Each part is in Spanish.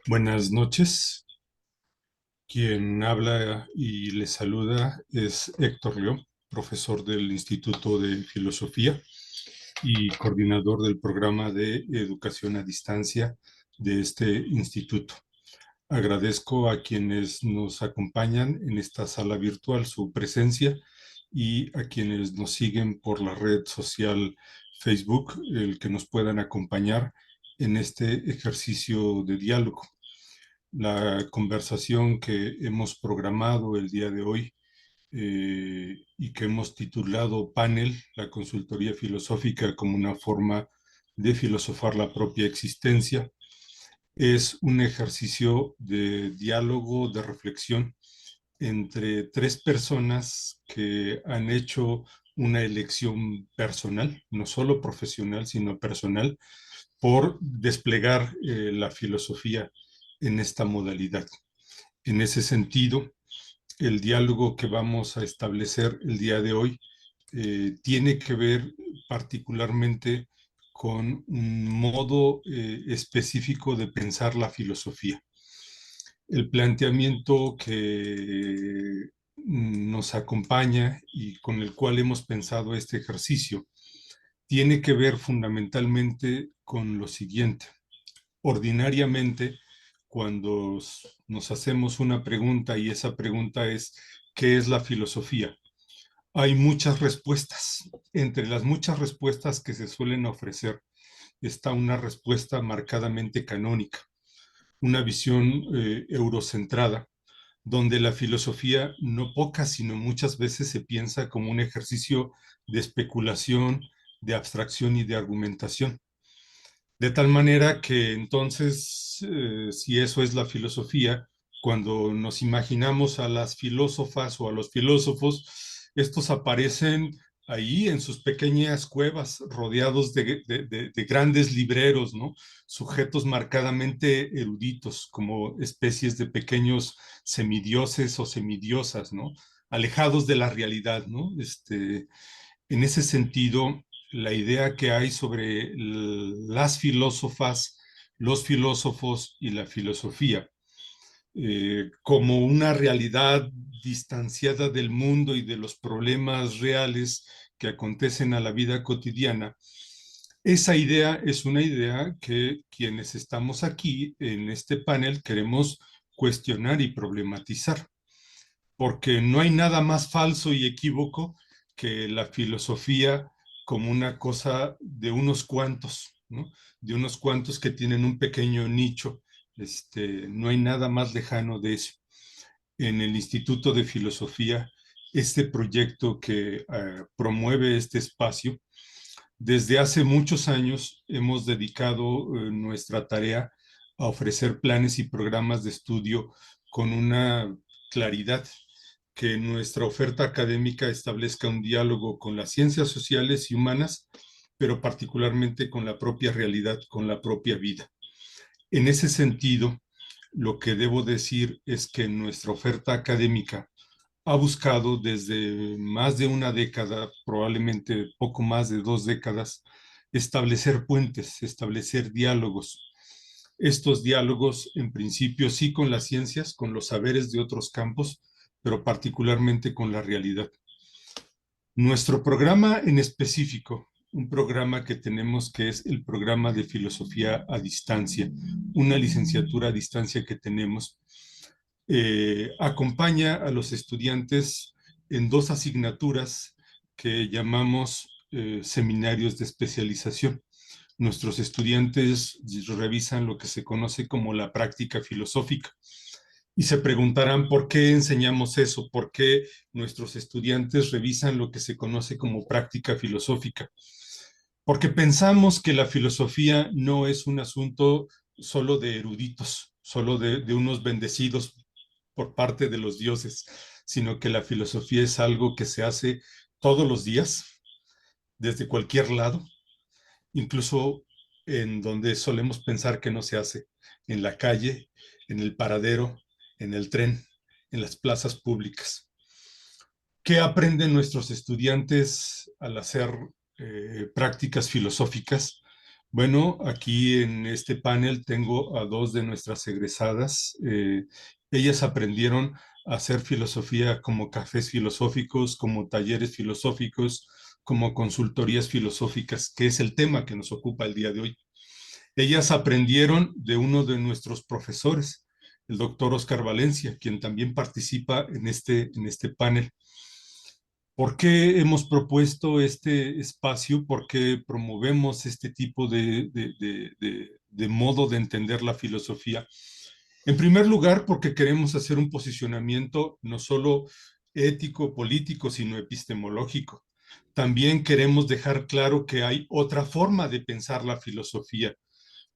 Buenas noches. Quien habla y les saluda es Héctor León, profesor del Instituto de Filosofía y coordinador del programa de educación a distancia de este instituto. Agradezco a quienes nos acompañan en esta sala virtual su presencia y a quienes nos siguen por la red social Facebook, el que nos puedan acompañar en este ejercicio de diálogo. La conversación que hemos programado el día de hoy y que hemos titulado Panel, la consultoría filosófica como una forma de filosofar la propia existencia, es un ejercicio de diálogo, de reflexión entre tres personas que han hecho una elección personal, no solo profesional, sino personal, por desplegar la filosofía en esta modalidad. En ese sentido, el diálogo que vamos a establecer el día de hoy tiene que ver particularmente con un modo específico de pensar la filosofía. El planteamiento que nos acompaña y con el cual hemos pensado este ejercicio tiene que ver fundamentalmente con lo siguiente. Ordinariamente, cuando nos hacemos una pregunta y esa pregunta es, ¿qué es la filosofía? Hay muchas respuestas. Entre las muchas respuestas que se suelen ofrecer está una respuesta marcadamente canónica, una visión eurocentrada, donde la filosofía no pocas, sino muchas veces se piensa como un ejercicio de especulación, de abstracción y de argumentación. De tal manera que entonces, si eso es la filosofía, cuando nos imaginamos a las filósofas o a los filósofos, estos aparecen ahí en sus pequeñas cuevas, rodeados de grandes libreros, ¿no? Sujetos marcadamente eruditos, como especies de pequeños semidioses o semidiosas, ¿no? Alejados de la realidad, ¿no? En ese sentido, la idea que hay sobre las filósofas, los filósofos y la filosofía como una realidad distanciada del mundo y de los problemas reales que acontecen a la vida cotidiana, esa idea es una idea que quienes estamos aquí en este panel queremos cuestionar y problematizar, porque no hay nada más falso y equívoco que la filosofía como una cosa de unos cuantos, ¿no? De unos cuantos que tienen un pequeño nicho. No hay nada más lejano de eso. En el Instituto de Filosofía, este proyecto que promueve este espacio, desde hace muchos años hemos dedicado nuestra tarea a ofrecer planes y programas de estudio con una claridad, que nuestra oferta académica establezca un diálogo con las ciencias sociales y humanas, pero particularmente con la propia realidad, con la propia vida. En ese sentido, lo que debo decir es que nuestra oferta académica ha buscado desde más de una década, probablemente poco más de 2 décadas, establecer puentes, establecer diálogos. Estos diálogos, en principio, sí con las ciencias, con los saberes de otros campos, pero particularmente con la realidad. Nuestro programa en específico, un programa que tenemos que es el programa de filosofía a distancia, una licenciatura a distancia que tenemos, acompaña a los estudiantes en dos asignaturas que llamamos seminarios de especialización. Nuestros estudiantes revisan lo que se conoce como la práctica filosófica y se preguntarán por qué enseñamos eso, por qué nuestros estudiantes revisan lo que se conoce como práctica filosófica. Porque pensamos que la filosofía no es un asunto solo de eruditos, solo de unos bendecidos por parte de los dioses, sino que la filosofía es algo que se hace todos los días, desde cualquier lado, incluso en donde solemos pensar que no se hace, en la calle, en el paradero, en el tren, en las plazas públicas. ¿Qué aprenden nuestros estudiantes al hacer prácticas filosóficas? Bueno, aquí en este panel tengo a dos de nuestras egresadas. Ellas aprendieron a hacer filosofía como cafés filosóficos, como talleres filosóficos, como consultorías filosóficas, que es el tema que nos ocupa el día de hoy. Ellas aprendieron de uno de nuestros profesores, el doctor Oscar Valencia, quien también participa en este panel. ¿Por qué hemos propuesto este espacio? ¿Por qué promovemos este tipo de modo de entender la filosofía? En primer lugar, porque queremos hacer un posicionamiento no solo ético, político, sino epistemológico. También queremos dejar claro que hay otra forma de pensar la filosofía.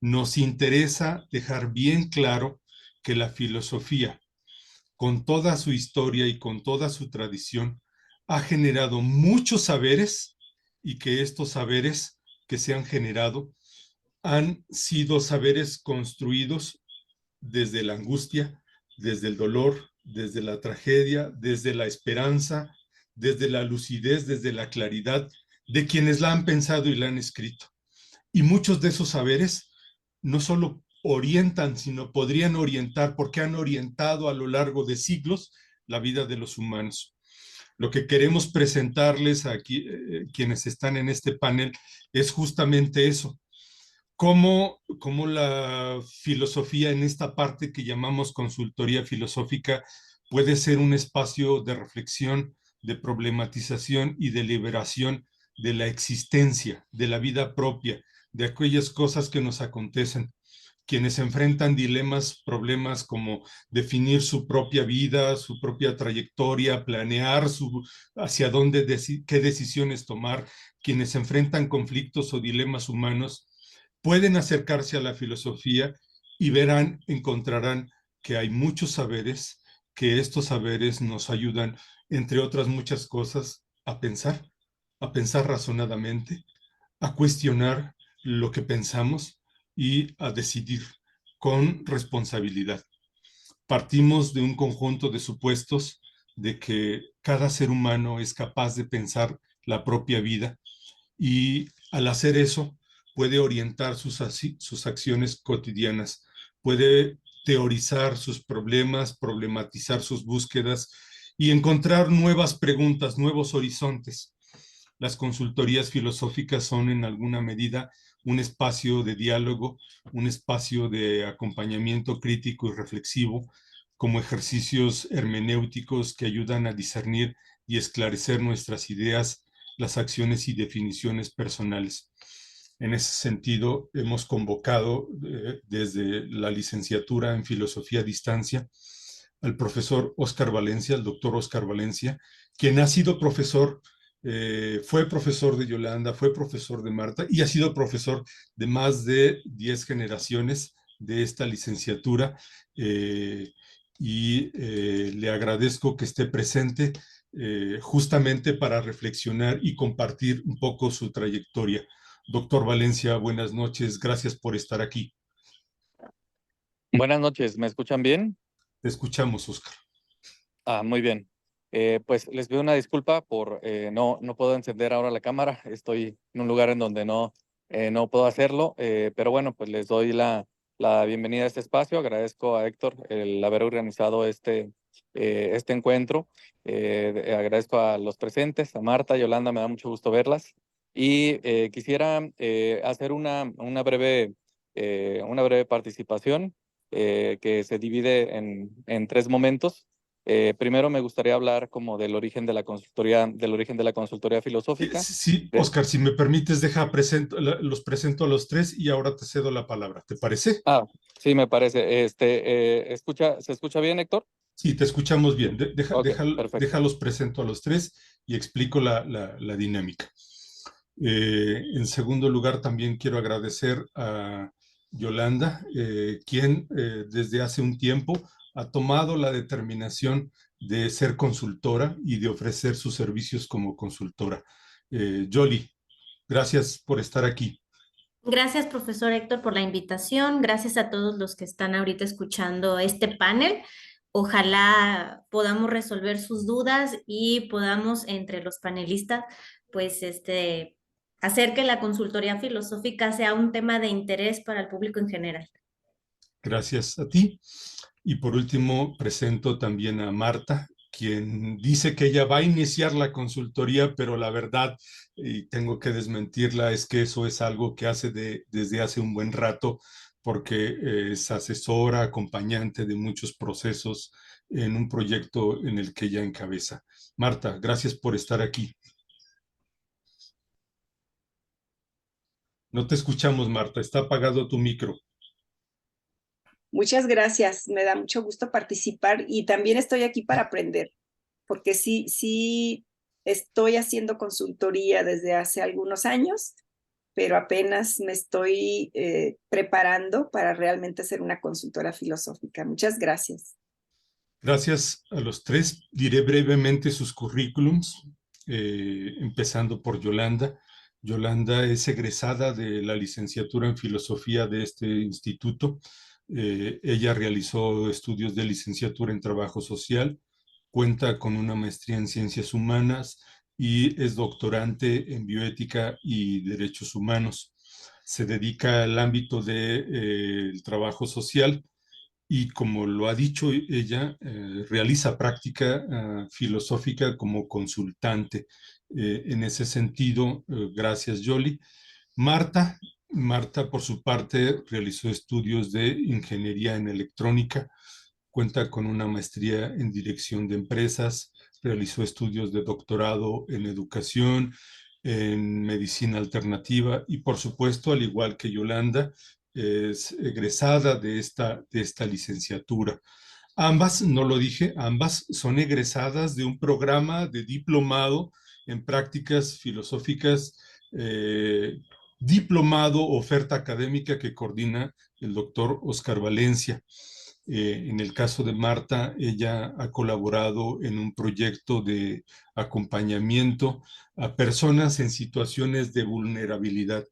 Nos interesa dejar bien claro que la filosofía, con toda su historia y con toda su tradición, ha generado muchos saberes y que estos saberes que se han generado han sido saberes construidos desde la angustia, desde el dolor, desde la tragedia, desde la esperanza, desde la lucidez, desde la claridad de quienes la han pensado y la han escrito. Y muchos de esos saberes no solo orientan, sino podrían orientar, porque han orientado a lo largo de siglos la vida de los humanos. Lo que queremos presentarles aquí, quienes están en este panel, es justamente eso. Cómo la filosofía en esta parte que llamamos consultoría filosófica puede ser un espacio de reflexión, de problematización y de liberación de la existencia, de la vida propia, de aquellas cosas que nos acontecen. Quienes enfrentan dilemas, problemas como definir su propia vida, su propia trayectoria, planear hacia dónde, qué decisiones tomar, quienes enfrentan conflictos o dilemas humanos, pueden acercarse a la filosofía y verán, encontrarán que hay muchos saberes, que estos saberes nos ayudan, entre otras muchas cosas, a pensar razonadamente, a cuestionar lo que pensamos y a decidir con responsabilidad. Partimos de un conjunto de supuestos de que cada ser humano es capaz de pensar la propia vida y al hacer eso puede orientar sus acciones cotidianas, puede teorizar sus problemas, problematizar sus búsquedas y encontrar nuevas preguntas, nuevos horizontes. Las consultorías filosóficas son en alguna medida un espacio de diálogo, un espacio de acompañamiento crítico y reflexivo, como ejercicios hermenéuticos que ayudan a discernir y esclarecer nuestras ideas, las acciones y definiciones personales. En ese sentido, hemos convocado desde la licenciatura en filosofía a distancia al profesor Oscar Valencia, el doctor Oscar Valencia, quien ha sido profesor, fue profesor de Yolanda, fue profesor de Marta y ha sido profesor de más de 10 generaciones de esta licenciatura. Le agradezco que esté presente justamente para reflexionar y compartir un poco su trayectoria. Doctor Valencia, buenas noches, gracias por estar aquí. Buenas noches, ¿me escuchan bien? Te escuchamos, Oscar. Muy bien. Pues les pido una disculpa por no puedo encender ahora la cámara. Estoy en un lugar en donde no puedo hacerlo, pero bueno, pues les doy la bienvenida a este espacio. Agradezco a Héctor el haber organizado este encuentro. Agradezco a los presentes, a Marta, Yolanda, me da mucho gusto verlas. Y quisiera hacer una breve participación que se divide en tres momentos. Primero me gustaría hablar como del origen de la consultoría filosófica. Sí, Oscar, si me permites, los presento a los tres y ahora te cedo la palabra. ¿Te parece? Sí, me parece. ¿Se escucha bien, Héctor? Sí, te escuchamos bien. Ok, perfecto. Déjalos presento a los tres y explico la dinámica. En segundo lugar, también quiero agradecer a Yolanda, quien desde hace un tiempo ha tomado la determinación de ser consultora y de ofrecer sus servicios como consultora. Yoli, gracias por estar aquí. Gracias, profesor Héctor, por la invitación. Gracias a todos los que están ahorita escuchando este panel. Ojalá podamos resolver sus dudas y podamos entre los panelistas, pues, hacer que la consultoría filosófica sea un tema de interés para el público en general. Gracias a ti. Y por último, presento también a Marta, quien dice que ella va a iniciar la consultoría, pero la verdad, y tengo que desmentirla, es que eso es algo que hace desde hace un buen rato, porque es asesora, acompañante de muchos procesos en un proyecto en el que ella encabeza. Marta, gracias por estar aquí. No te escuchamos, Marta, está apagado tu micro. Muchas gracias, me da mucho gusto participar y también estoy aquí para aprender, porque sí estoy haciendo consultoría desde hace algunos años, pero apenas me estoy preparando para realmente ser una consultora filosófica. Muchas gracias. Gracias a los tres. Diré brevemente sus currículums, empezando por Yolanda. Yolanda es egresada de la licenciatura en filosofía de este instituto. Ella realizó estudios de licenciatura en trabajo social, cuenta con una maestría en ciencias humanas y es doctorante en bioética y derechos humanos. Se dedica al ámbito del trabajo social y, como lo ha dicho ella, realiza práctica filosófica como consultante. En ese sentido, gracias, Yoli. Marta, Marta, por su parte, realizó estudios de ingeniería en electrónica, cuenta con una maestría en dirección de empresas, realizó estudios de doctorado en educación, en medicina alternativa y, por supuesto, al igual que Yolanda, es egresada de esta licenciatura. Ambas, no lo dije, ambas son egresadas de un programa de diplomado en prácticas filosóficas, diplomado oferta académica que coordina el doctor Oscar Valencia. En el caso de Marta, ella ha colaborado en un proyecto de acompañamiento a personas en situaciones de vulnerabilidad.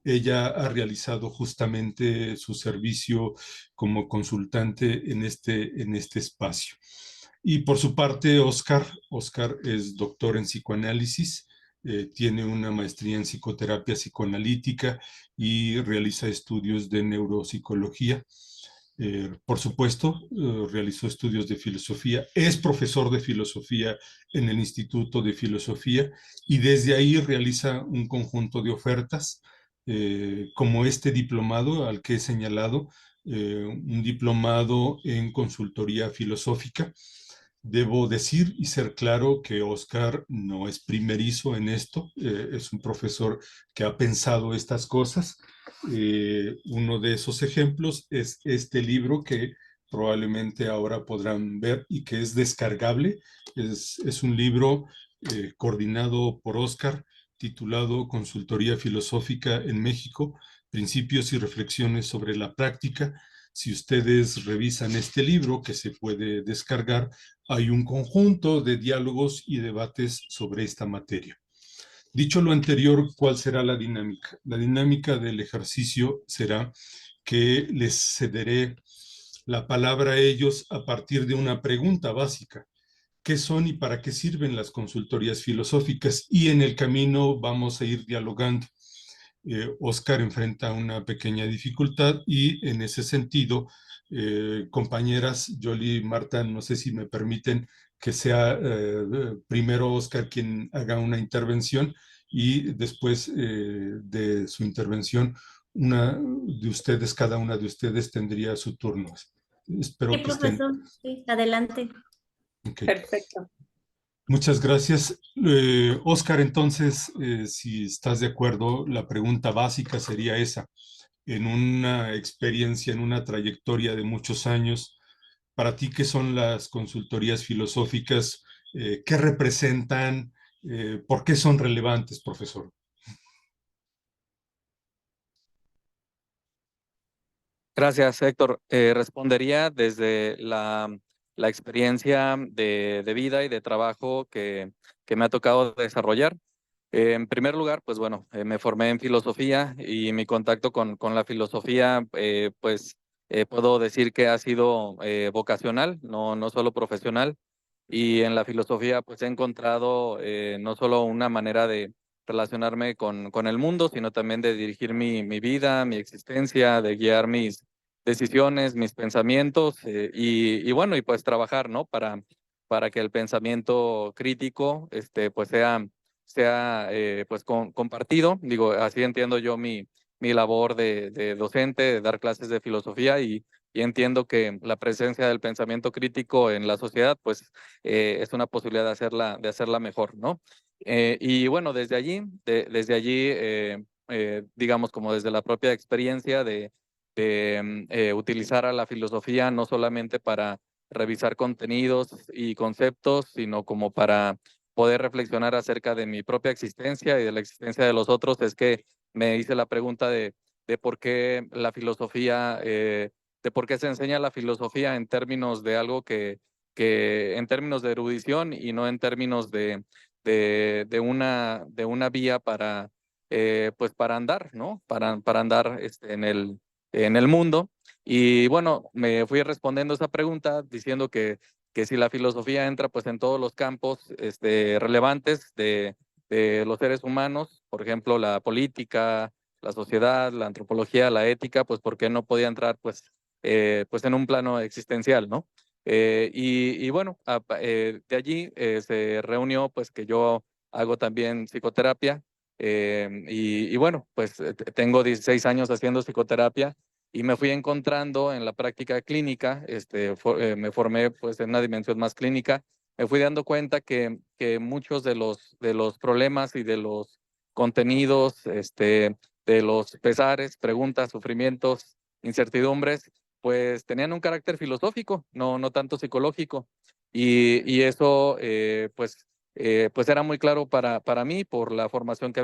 Ella ha realizado justamente su servicio como consultante en este espacio. Y por su parte, Oscar es doctor en psicoanálisis, tiene una maestría en psicoterapia psicoanalítica y realiza estudios de neuropsicología. Por supuesto, realizó estudios de filosofía, es profesor de filosofía en el Instituto de Filosofía y desde ahí realiza un conjunto de ofertas, como este diplomado al que he señalado, un diplomado en consultoría filosófica. Debo decir y ser claro que Oscar no es primerizo en esto, es un profesor que ha pensado estas cosas. Uno de esos ejemplos es este libro que probablemente ahora podrán ver y que es descargable. Es un libro coordinado por Oscar, titulado Consultoría Filosófica en México, Principios y Reflexiones sobre la Práctica. Si ustedes revisan este libro, que se puede descargar, hay un conjunto de diálogos y debates sobre esta materia. Dicho lo anterior, ¿cuál será la dinámica? La dinámica del ejercicio será que les cederé la palabra a ellos a partir de una pregunta básica. ¿Qué son y para qué sirven las consultorías filosóficas? Y en el camino vamos a ir dialogando. Oscar enfrenta una pequeña dificultad y, en ese sentido, compañeras, Yoli y Marta, no sé si me permiten que sea primero Oscar quien haga una intervención y después de su intervención, cada una de ustedes tendría su turno. Sí, Espero que estén. profesor, sí, adelante. Okay. Perfecto. Muchas gracias. Oscar, entonces, si estás de acuerdo, la pregunta básica sería esa. En una experiencia, en una trayectoria de muchos años, para ti, ¿qué son las consultorías filosóficas? ¿Qué representan? ¿Por qué son relevantes, profesor? Gracias, Héctor. Respondería desde la experiencia de vida y de trabajo que me ha tocado desarrollar. En primer lugar, pues bueno, me formé en filosofía y mi contacto con la filosofía, puedo decir que ha sido vocacional, no solo profesional. Y en la filosofía, pues he encontrado no solo una manera de relacionarme con el mundo, sino también de dirigir mi vida, mi existencia, de guiar mis decisiones, mis pensamientos y bueno, y pues trabajar, ¿no? Para que el pensamiento crítico pues sea pues compartido. Digo, así entiendo yo mi labor de docente, de dar clases de filosofía y entiendo que la presencia del pensamiento crítico en la sociedad pues es una posibilidad de hacerla mejor, ¿no? Y bueno, desde allí digamos, como desde la propia experiencia de utilizar a la filosofía no solamente para revisar contenidos y conceptos, sino como para poder reflexionar acerca de mi propia existencia y de la existencia de los otros, es que me hice la pregunta de por qué la filosofía, de por qué se enseña la filosofía en términos de algo que en términos de erudición y no en términos de una vía para, pues para andar, ¿no? Para andar en el mundo. Y bueno, me fui respondiendo esa pregunta diciendo que si la filosofía entra pues en todos los campos relevantes de los seres humanos, por ejemplo, la política, la sociedad, la antropología, la ética, pues ¿por qué no podía entrar pues en un plano existencial, ¿no? Y bueno, de allí se reunió pues que yo hago también psicoterapia y bueno, pues tengo 16 años haciendo psicoterapia y me fui encontrando en la práctica clínica, me formé pues en una dimensión más clínica, me fui dando cuenta que muchos de los problemas y de los contenidos, de los pesares, preguntas, sufrimientos, incertidumbres, pues tenían un carácter filosófico, no tanto psicológico. Y eso, pues era muy claro para mí por la formación que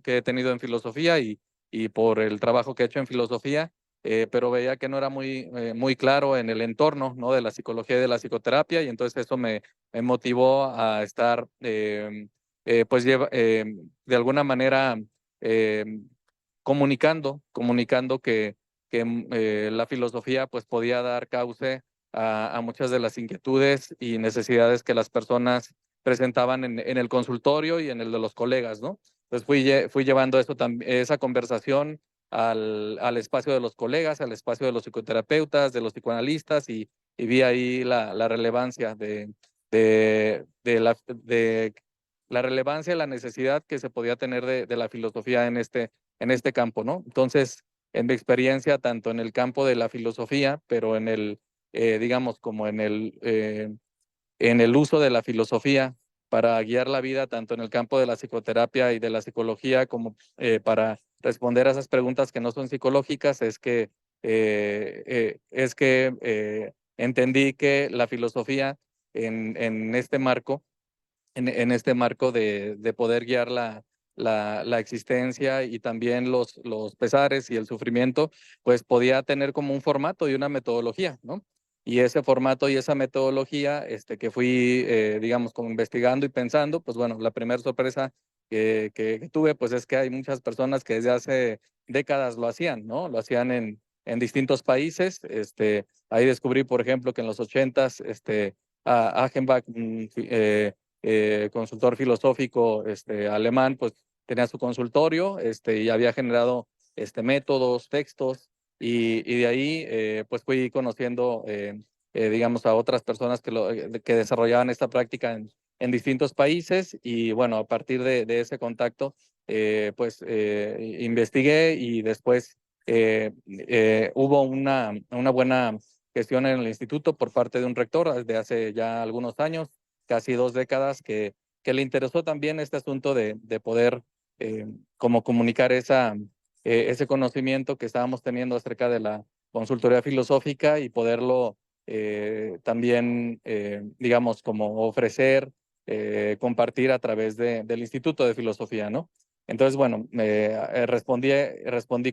que he tenido en filosofía y por el trabajo que he hecho en filosofía, pero veía que no era muy claro en el entorno, ¿no? De la psicología y de la psicoterapia, y entonces eso me motivó a estar, de alguna manera, eh, comunicando que la filosofía pues podía dar cauce a muchas de las inquietudes y necesidades que las personas presentaban en el consultorio y en el de los colegas, ¿no? Entonces fui llevando esa conversación al espacio de los colegas, al espacio de los psicoterapeutas, de los psicoanalistas y vi ahí la relevancia de la relevancia y la necesidad que se podía tener de la filosofía en este campo, ¿no? Entonces, en mi experiencia, tanto en el campo de la filosofía, pero digamos, como en el uso de la filosofía para guiar la vida, tanto en el campo de la psicoterapia y de la psicología, como para responder a esas preguntas que no son psicológicas, entendí que la filosofía en este marco, en este marco de poder guiar la existencia y también los pesares y el sufrimiento, pues podía tener como un formato y una metodología, ¿no? Y ese formato y esa metodología que fui, digamos, como investigando y pensando, pues bueno, la primera sorpresa que tuve, pues es que hay muchas personas que desde hace décadas lo hacían, ¿no? Lo hacían en distintos países. Ahí descubrí, por ejemplo, que en los 80s, Achenbach, consultor filosófico alemán, pues tenía su consultorio y había generado métodos, textos, y de ahí pues fui conociendo, digamos, a otras personas que desarrollaban esta práctica en distintos países y bueno, a partir de ese contacto, pues investigué y después hubo una buena gestión en el instituto por parte de un rector desde hace ya algunos años, casi 2 décadas, que le interesó también este asunto de poder como comunicar ese conocimiento que estábamos teniendo acerca de la consultoría filosófica y poderlo también, digamos, como ofrecer, compartir a través del Instituto de Filosofía, ¿no? Entonces, bueno, respondí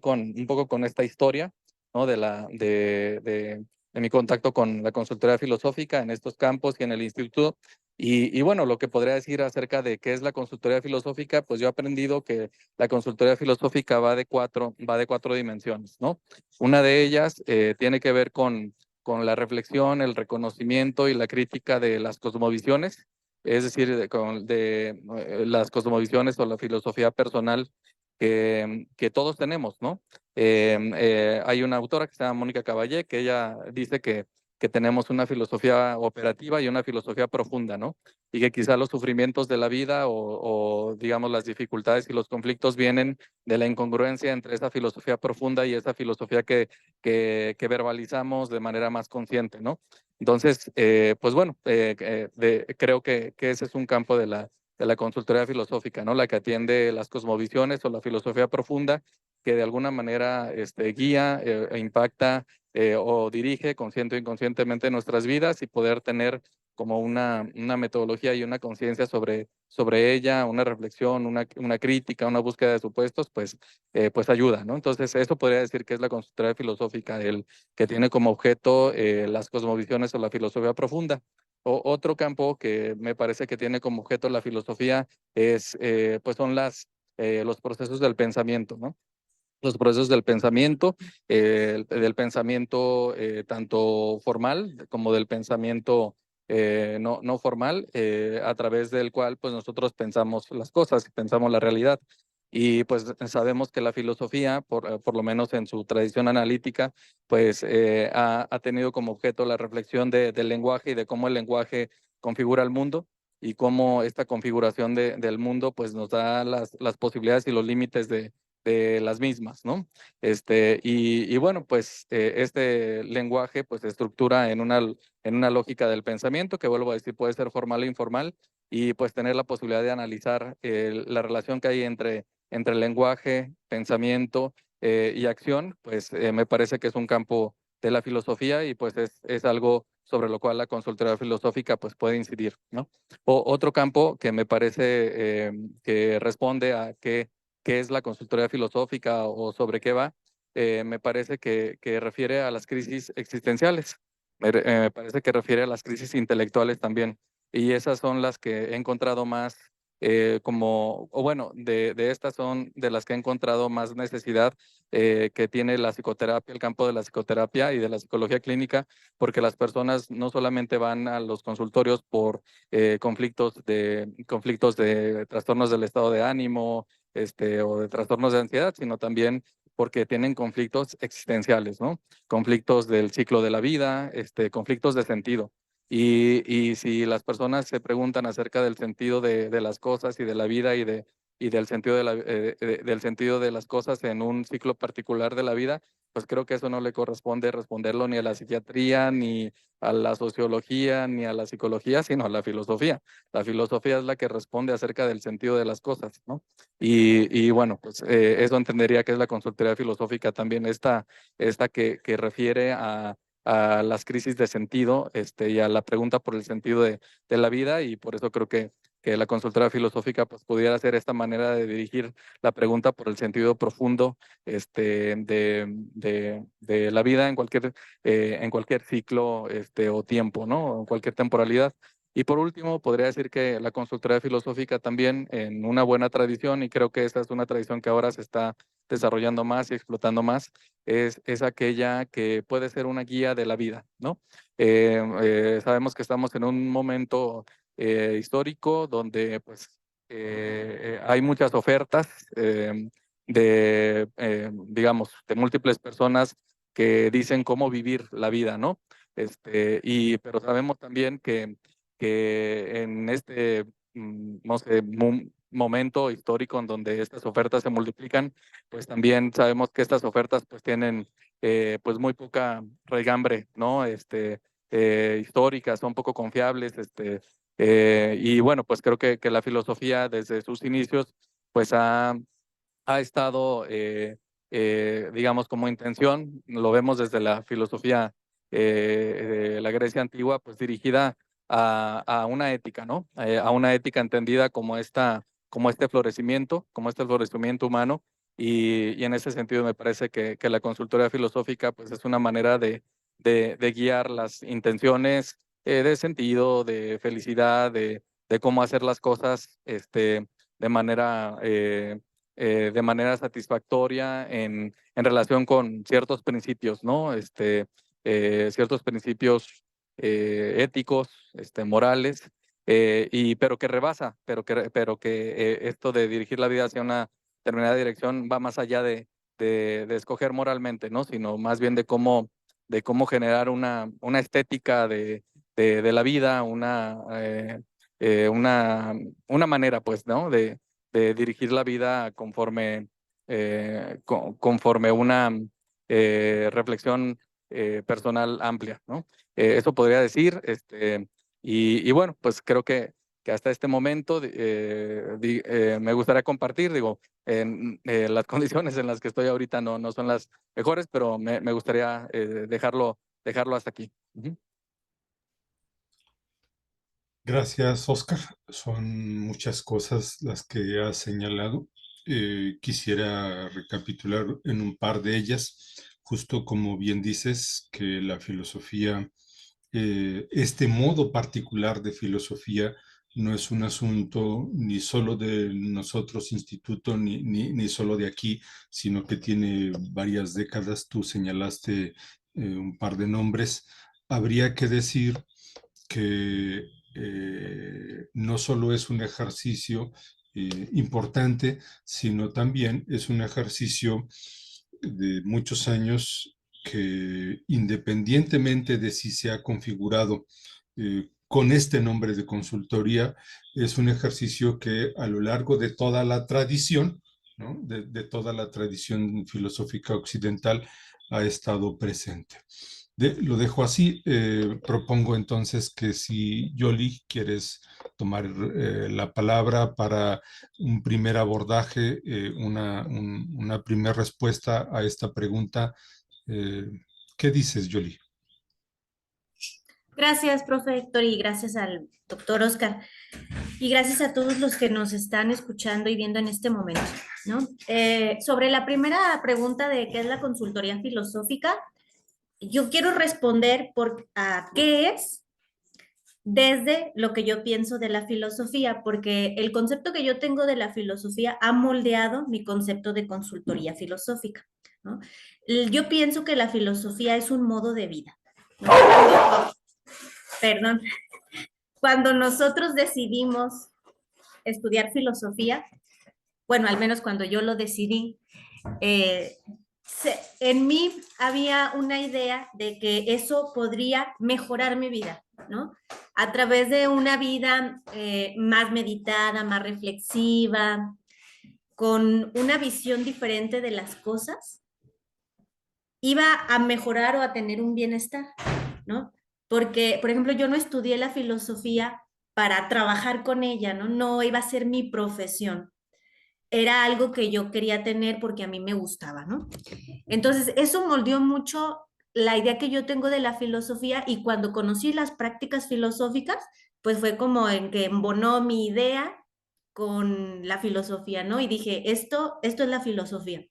un poco con esta historia, ¿no? De mi contacto con la consultoría filosófica en estos campos y en el instituto. Y bueno, lo que podría decir acerca de qué es la consultoría filosófica, pues yo he aprendido que la consultoría filosófica va de cuatro dimensiones, ¿no? Una de ellas tiene que ver con la reflexión, el reconocimiento y la crítica de las cosmovisiones es decir, las cosmovisiones o la filosofía personal que todos tenemos, ¿no? Hay una autora que se llama Mónica Caballé, que ella dice que tenemos una filosofía operativa y una filosofía profunda, ¿no? Y que quizá los sufrimientos de la vida o digamos, las dificultades y los conflictos vienen de la incongruencia entre esa filosofía profunda y esa filosofía que verbalizamos de manera más consciente, ¿no? Entonces, pues bueno, creo que ese es un campo de la consultoría filosófica, ¿no? La que atiende las cosmovisiones o la filosofía profunda que de alguna manera guía e impacta o dirige consciente o inconscientemente nuestras vidas y poder tener como una metodología y una conciencia sobre ella, una reflexión, una crítica, una búsqueda de supuestos, pues ayuda, ¿no? Entonces, eso podría decir que es la consultoría filosófica, que tiene como objeto las cosmovisiones o la filosofía profunda. Otro campo que me parece que tiene como objeto la filosofía pues son los procesos del pensamiento, ¿no? Los procesos del pensamiento tanto formal como del pensamiento no formal, a través del cual pues nosotros pensamos las cosas y pensamos la realidad. Y pues sabemos que la filosofía, por lo menos en su tradición analítica, pues ha tenido como objeto la reflexión del lenguaje y de cómo el lenguaje configura el mundo y cómo esta configuración del mundo pues nos da las posibilidades y los límites de las mismas, ¿no? Y bueno, pues este lenguaje pues se estructura en una lógica del pensamiento, que vuelvo a decir puede ser formal o informal, y pues tener la posibilidad de analizar la relación que hay entre lenguaje, pensamiento y acción, pues me parece que es un campo de la filosofía y pues es algo sobre lo cual la consultoría filosófica pues puede incidir, ¿no? Otro campo que me parece que responde a qué es la consultoría filosófica o sobre qué va, me parece que refiere a las crisis existenciales, me parece que refiere a las crisis intelectuales también, y esas son las que he encontrado más de estas son de las que he encontrado más necesidad que tiene la psicoterapia, el campo de la psicoterapia y de la psicología clínica, porque las personas no solamente van a los consultorios por conflictos de trastornos del estado de ánimo, o de trastornos de ansiedad, sino también porque tienen conflictos existenciales, ¿no? Conflictos del ciclo de la vida, conflictos de sentido. Y si las personas se preguntan acerca del sentido de las cosas y de la vida y del sentido del sentido de las cosas en un ciclo particular de la vida, pues creo que eso no le corresponde responderlo ni a la psiquiatría, ni a la sociología, ni a la psicología, sino a la filosofía. La filosofía es la que responde acerca del sentido de las cosas, ¿no? Y bueno, pues eso entendería que es la consultoría filosófica también, esta que refiere a las crisis de sentido y a la pregunta por el sentido de la vida, y por eso creo que la consultoría filosófica pues pudiera ser esta manera de dirigir la pregunta por el sentido profundo de la vida en cualquier ciclo o tiempo, ¿no? En cualquier temporalidad. Y por último, podría decir que la consultoría filosófica también en una buena tradición, y creo que esta es una tradición que ahora se está desarrollando más y explotando más, es aquella que puede ser una guía de la vida, ¿no? Sabemos que estamos en un momento histórico donde pues hay muchas ofertas digamos, de múltiples personas que dicen cómo vivir la vida, ¿no? Pero sabemos también que en no sé, momento histórico en donde estas ofertas se multiplican, pues también sabemos que estas ofertas pues tienen pues muy poca raigambre, ¿no? Histórica, son poco confiables, y bueno, pues creo que la filosofía desde sus inicios pues ha estado, digamos, como intención, lo vemos desde la filosofía de la Grecia antigua, pues dirigida a una ética, ¿no? A una ética entendida como como este florecimiento humano, y en ese sentido me parece que la consultoría filosófica pues es una manera de guiar las intenciones de sentido, de felicidad, de cómo hacer las cosas de manera satisfactoria en relación con ciertos principios, ¿no? Ciertos principios éticos, morales, pero que rebasa, pero que esto de dirigir la vida hacia una determinada dirección va más allá de escoger moralmente, ¿no? Sino más bien de cómo generar una estética de la vida, una manera, pues, ¿no? De dirigir la vida conforme una reflexión personal amplia, ¿no? Eso podría decir, y bueno, pues creo que hasta este momento me gustaría compartir, digo, las condiciones en las que estoy ahorita no son las mejores, pero me gustaría dejarlo hasta aquí. Uh-huh. Gracias, Oscar. Son muchas cosas las que has señalado. Quisiera recapitular en un par de ellas, justo como bien dices, que la filosofía, este modo particular de filosofía, no es un asunto ni solo de nosotros, instituto, ni solo de aquí, sino que tiene varias décadas. Tú señalaste un par de nombres. Habría que decir que no solo es un ejercicio importante, sino también es un ejercicio de muchos años que, independientemente de si se ha configurado con este nombre de consultoría, es un ejercicio que a lo largo de toda la tradición, ¿no? de toda la tradición filosófica occidental, ha estado presente. Lo dejo así. Propongo entonces que si Yoli quieres tomar la palabra para un primer abordaje, una primera respuesta a esta pregunta. ¿Qué dices, Yoli? Gracias, profe Héctor, y gracias al doctor Oscar. Y gracias a todos los que nos están escuchando y viendo en este momento, ¿no? Sobre la primera pregunta de qué es la consultoría filosófica, yo quiero responder a qué es desde lo que yo pienso de la filosofía, porque el concepto que yo tengo de la filosofía ha moldeado mi concepto de consultoría filosófica, ¿no? Yo pienso que la filosofía es un modo de vida, ¿no? Perdón. Cuando nosotros decidimos estudiar filosofía, bueno, al menos cuando yo lo decidí, en mí había una idea de que eso podría mejorar mi vida, ¿no? A través de una vida más meditada, más reflexiva, con una visión diferente de las cosas, iba a mejorar o a tener un bienestar, ¿no? Porque, por ejemplo, yo no estudié la filosofía para trabajar con ella, ¿no? No iba a ser mi profesión. Era algo que yo quería tener porque a mí me gustaba, ¿no? Entonces, eso moldeó mucho la idea que yo tengo de la filosofía, y cuando conocí las prácticas filosóficas, pues fue como en que embonó mi idea con la filosofía, ¿no? Y dije, esto es la filosofía.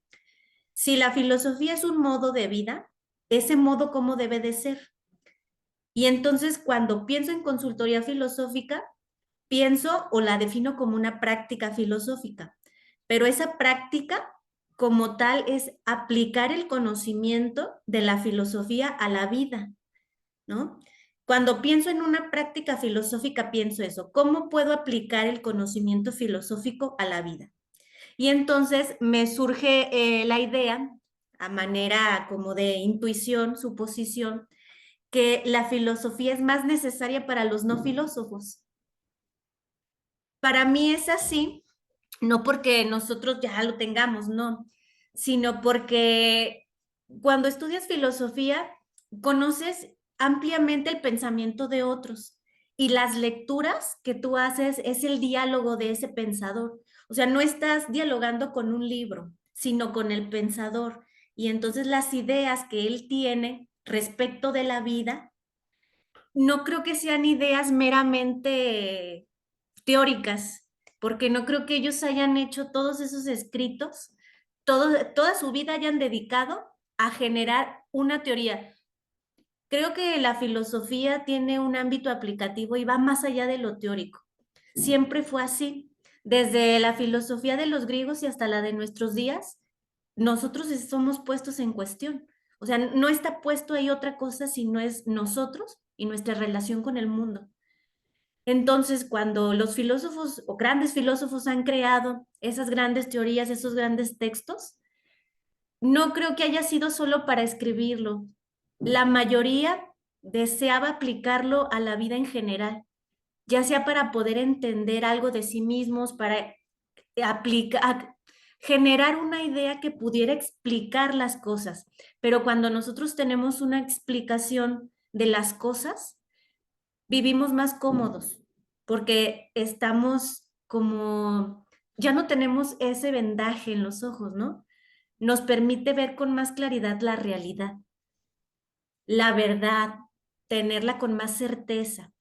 Si la filosofía es un modo de vida, ese modo cómo debe de ser. Y entonces cuando pienso en consultoría filosófica, pienso o la defino como una práctica filosófica, pero esa práctica como tal es aplicar el conocimiento de la filosofía a la vida, ¿no? Cuando pienso en una práctica filosófica, pienso eso, ¿cómo puedo aplicar el conocimiento filosófico a la vida? Y entonces me surge la idea, a manera como de intuición, suposición, que la filosofía es más necesaria para los no filósofos. Para mí es así, no porque nosotros ya lo tengamos, no, sino porque cuando estudias filosofía, conoces ampliamente el pensamiento de otros, y las lecturas que tú haces es el diálogo de ese pensador. O sea, no estás dialogando con un libro, sino con el pensador. Y entonces las ideas que él tiene respecto de la vida, no creo que sean ideas meramente teóricas, porque no creo que ellos hayan hecho todos esos escritos, toda su vida hayan dedicado a generar una teoría. Creo que la filosofía tiene un ámbito aplicativo y va más allá de lo teórico. Siempre fue así. Desde la filosofía de los griegos y hasta la de nuestros días, nosotros somos puestos en cuestión. O sea, no está puesto ahí otra cosa, sino es nosotros y nuestra relación con el mundo. Entonces, cuando los filósofos o grandes filósofos han creado esas grandes teorías, esos grandes textos, no creo que haya sido solo para escribirlo. La mayoría deseaba aplicarlo a la vida en general, ya sea para poder entender algo de sí mismos, para aplicar, generar una idea que pudiera explicar las cosas. Pero cuando nosotros tenemos una explicación de las cosas, vivimos más cómodos, porque estamos como, ya no tenemos ese vendaje en los ojos, ¿no? Nos permite ver con más claridad la realidad, la verdad, tenerla con más certeza.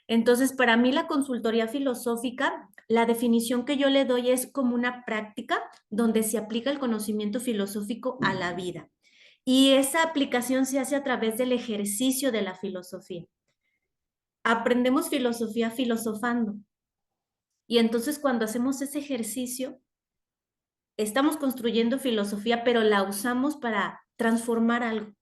Entonces, para mí la consultoría filosófica, la definición que yo le doy es como una práctica donde se aplica el conocimiento filosófico a la vida. Y esa aplicación se hace a través del ejercicio de la filosofía. Aprendemos filosofía filosofando. Y entonces cuando hacemos ese ejercicio, estamos construyendo filosofía, pero la usamos para transformar algo.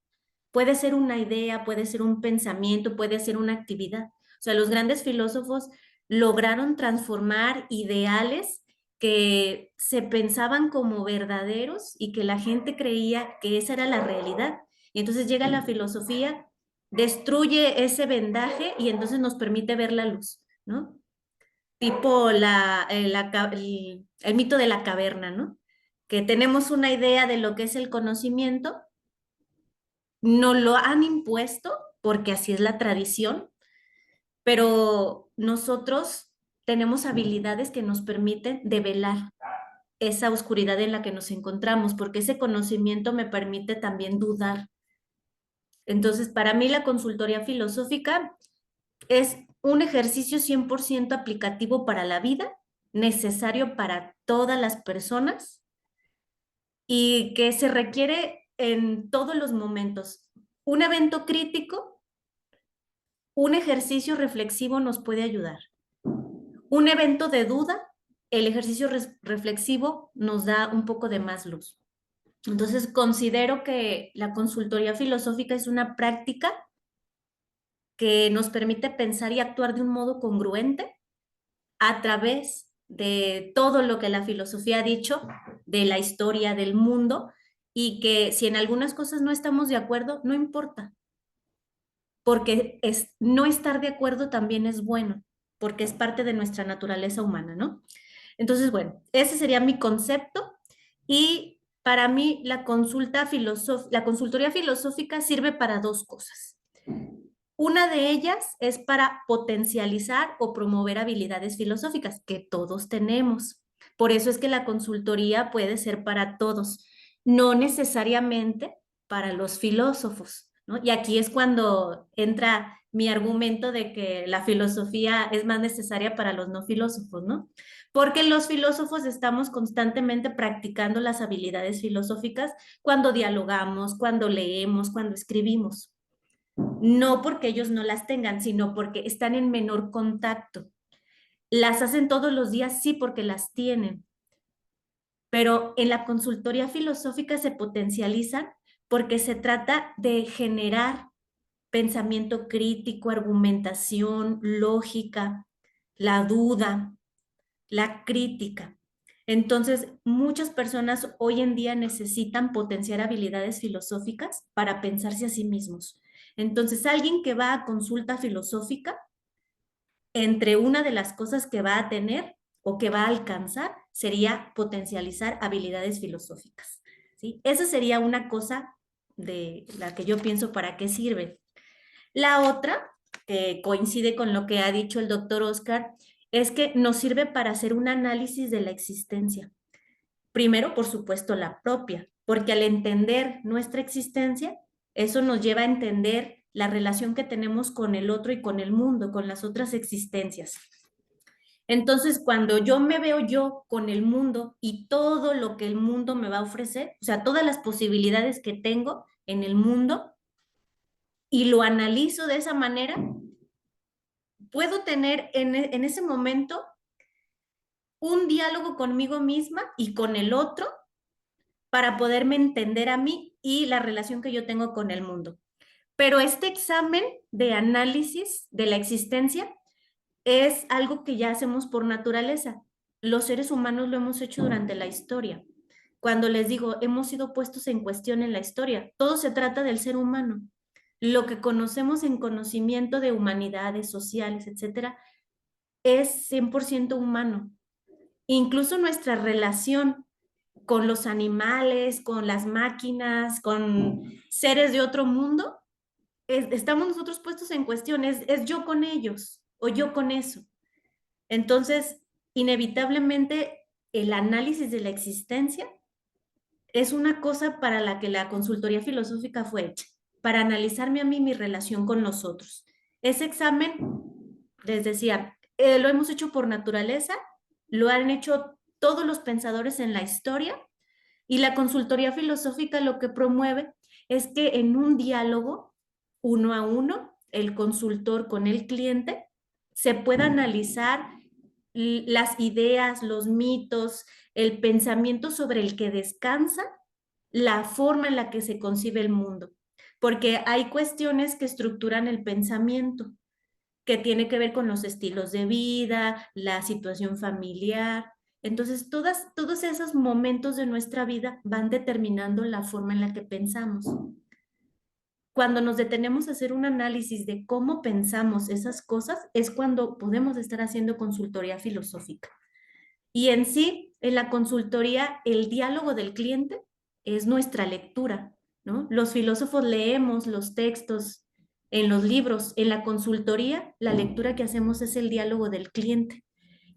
Puede ser una idea, puede ser un pensamiento, puede ser una actividad. O sea, los grandes filósofos lograron transformar ideales que se pensaban como verdaderos y que la gente creía que esa era la realidad. Y entonces llega la filosofía, destruye ese vendaje y entonces nos permite ver la luz, ¿no? Tipo el mito de la caverna, ¿no? Que tenemos una idea de lo que es el conocimiento, no lo han impuesto porque así es la tradición, pero nosotros tenemos habilidades que nos permiten develar esa oscuridad en la que nos encontramos, porque ese conocimiento me permite también dudar. Entonces, para mí la consultoría filosófica es un ejercicio 100% aplicativo para la vida, necesario para todas las personas y que se requiere en todos los momentos. Un evento crítico, un ejercicio reflexivo nos puede ayudar. Un evento de duda, el ejercicio reflexivo nos da un poco de más luz. Entonces, considero que la consultoría filosófica es una práctica que nos permite pensar y actuar de un modo congruente a través de todo lo que la filosofía ha dicho, de la historia del mundo, y que si en algunas cosas no estamos de acuerdo, no importa, porque no estar de acuerdo también es bueno, porque es parte de nuestra naturaleza humana, ¿no? Entonces, bueno, ese sería mi concepto y para mí la consultoría filosófica sirve para dos cosas. Una de ellas es para potencializar o promover habilidades filosóficas que todos tenemos. Por eso es que la consultoría puede ser para todos, no necesariamente para los filósofos, ¿no? Y aquí es cuando entra mi argumento de que la filosofía es más necesaria para los no filósofos, ¿no? Porque los filósofos estamos constantemente practicando las habilidades filosóficas cuando dialogamos, cuando leemos, cuando escribimos. No porque ellos no las tengan, sino porque están en menor contacto. Las hacen todos los días, sí, porque las tienen. Pero en la consultoría filosófica se potencializan porque se trata de generar pensamiento crítico, argumentación, lógica, la duda, la crítica. Entonces, muchas personas hoy en día necesitan potenciar habilidades filosóficas para pensarse a sí mismos. Entonces, alguien que va a consulta filosófica, entre una de las cosas que va a tener o que va a alcanzar sería potencializar habilidades filosóficas, ¿sí? Esa sería una cosa de la que yo pienso para qué sirve. La otra, que coincide con lo que ha dicho el doctor Oscar, es que nos sirve para hacer un análisis de la existencia. Primero, por supuesto, la propia, porque al entender nuestra existencia, eso nos lleva a entender la relación que tenemos con el otro y con el mundo, con las otras existencias. Entonces, cuando yo me veo yo con el mundo y todo lo que el mundo me va a ofrecer, o sea, todas las posibilidades que tengo en el mundo, y lo analizo de esa manera, puedo tener en ese momento un diálogo conmigo misma y con el otro para poderme entender a mí y la relación que yo tengo con el mundo. Pero este examen de análisis de la existencia es algo que ya hacemos por naturaleza. Los seres humanos lo hemos hecho durante la historia. Cuando les digo, hemos sido puestos en cuestión en la historia, todo se trata del ser humano. Lo que conocemos en conocimiento de humanidades sociales, etcétera, es 100% humano. Incluso nuestra relación con los animales, con las máquinas, con seres de otro mundo, estamos nosotros puestos en cuestión, es yo con ellos o yo con eso. Entonces, inevitablemente, el análisis de la existencia es una cosa para la que la consultoría filosófica fue hecha, para analizarme a mí mi relación con los otros. Ese examen, les decía, lo hemos hecho por naturaleza, lo han hecho todos los pensadores en la historia, y la consultoría filosófica lo que promueve es que en un diálogo uno a uno, el consultor con el cliente, se pueda analizar las ideas, los mitos, el pensamiento sobre el que descansa, la forma en la que se concibe el mundo. Porque hay cuestiones que estructuran el pensamiento, que tiene que ver con los estilos de vida, la situación familiar. Entonces, todos esos momentos de nuestra vida van determinando la forma en la que pensamos. Cuando nos detenemos a hacer un análisis de cómo pensamos esas cosas, es cuando podemos estar haciendo consultoría filosófica. Y en sí, en la consultoría, el diálogo del cliente es nuestra lectura, ¿no? Los filósofos leemos los textos en los libros. En la consultoría, la lectura que hacemos es el diálogo del cliente.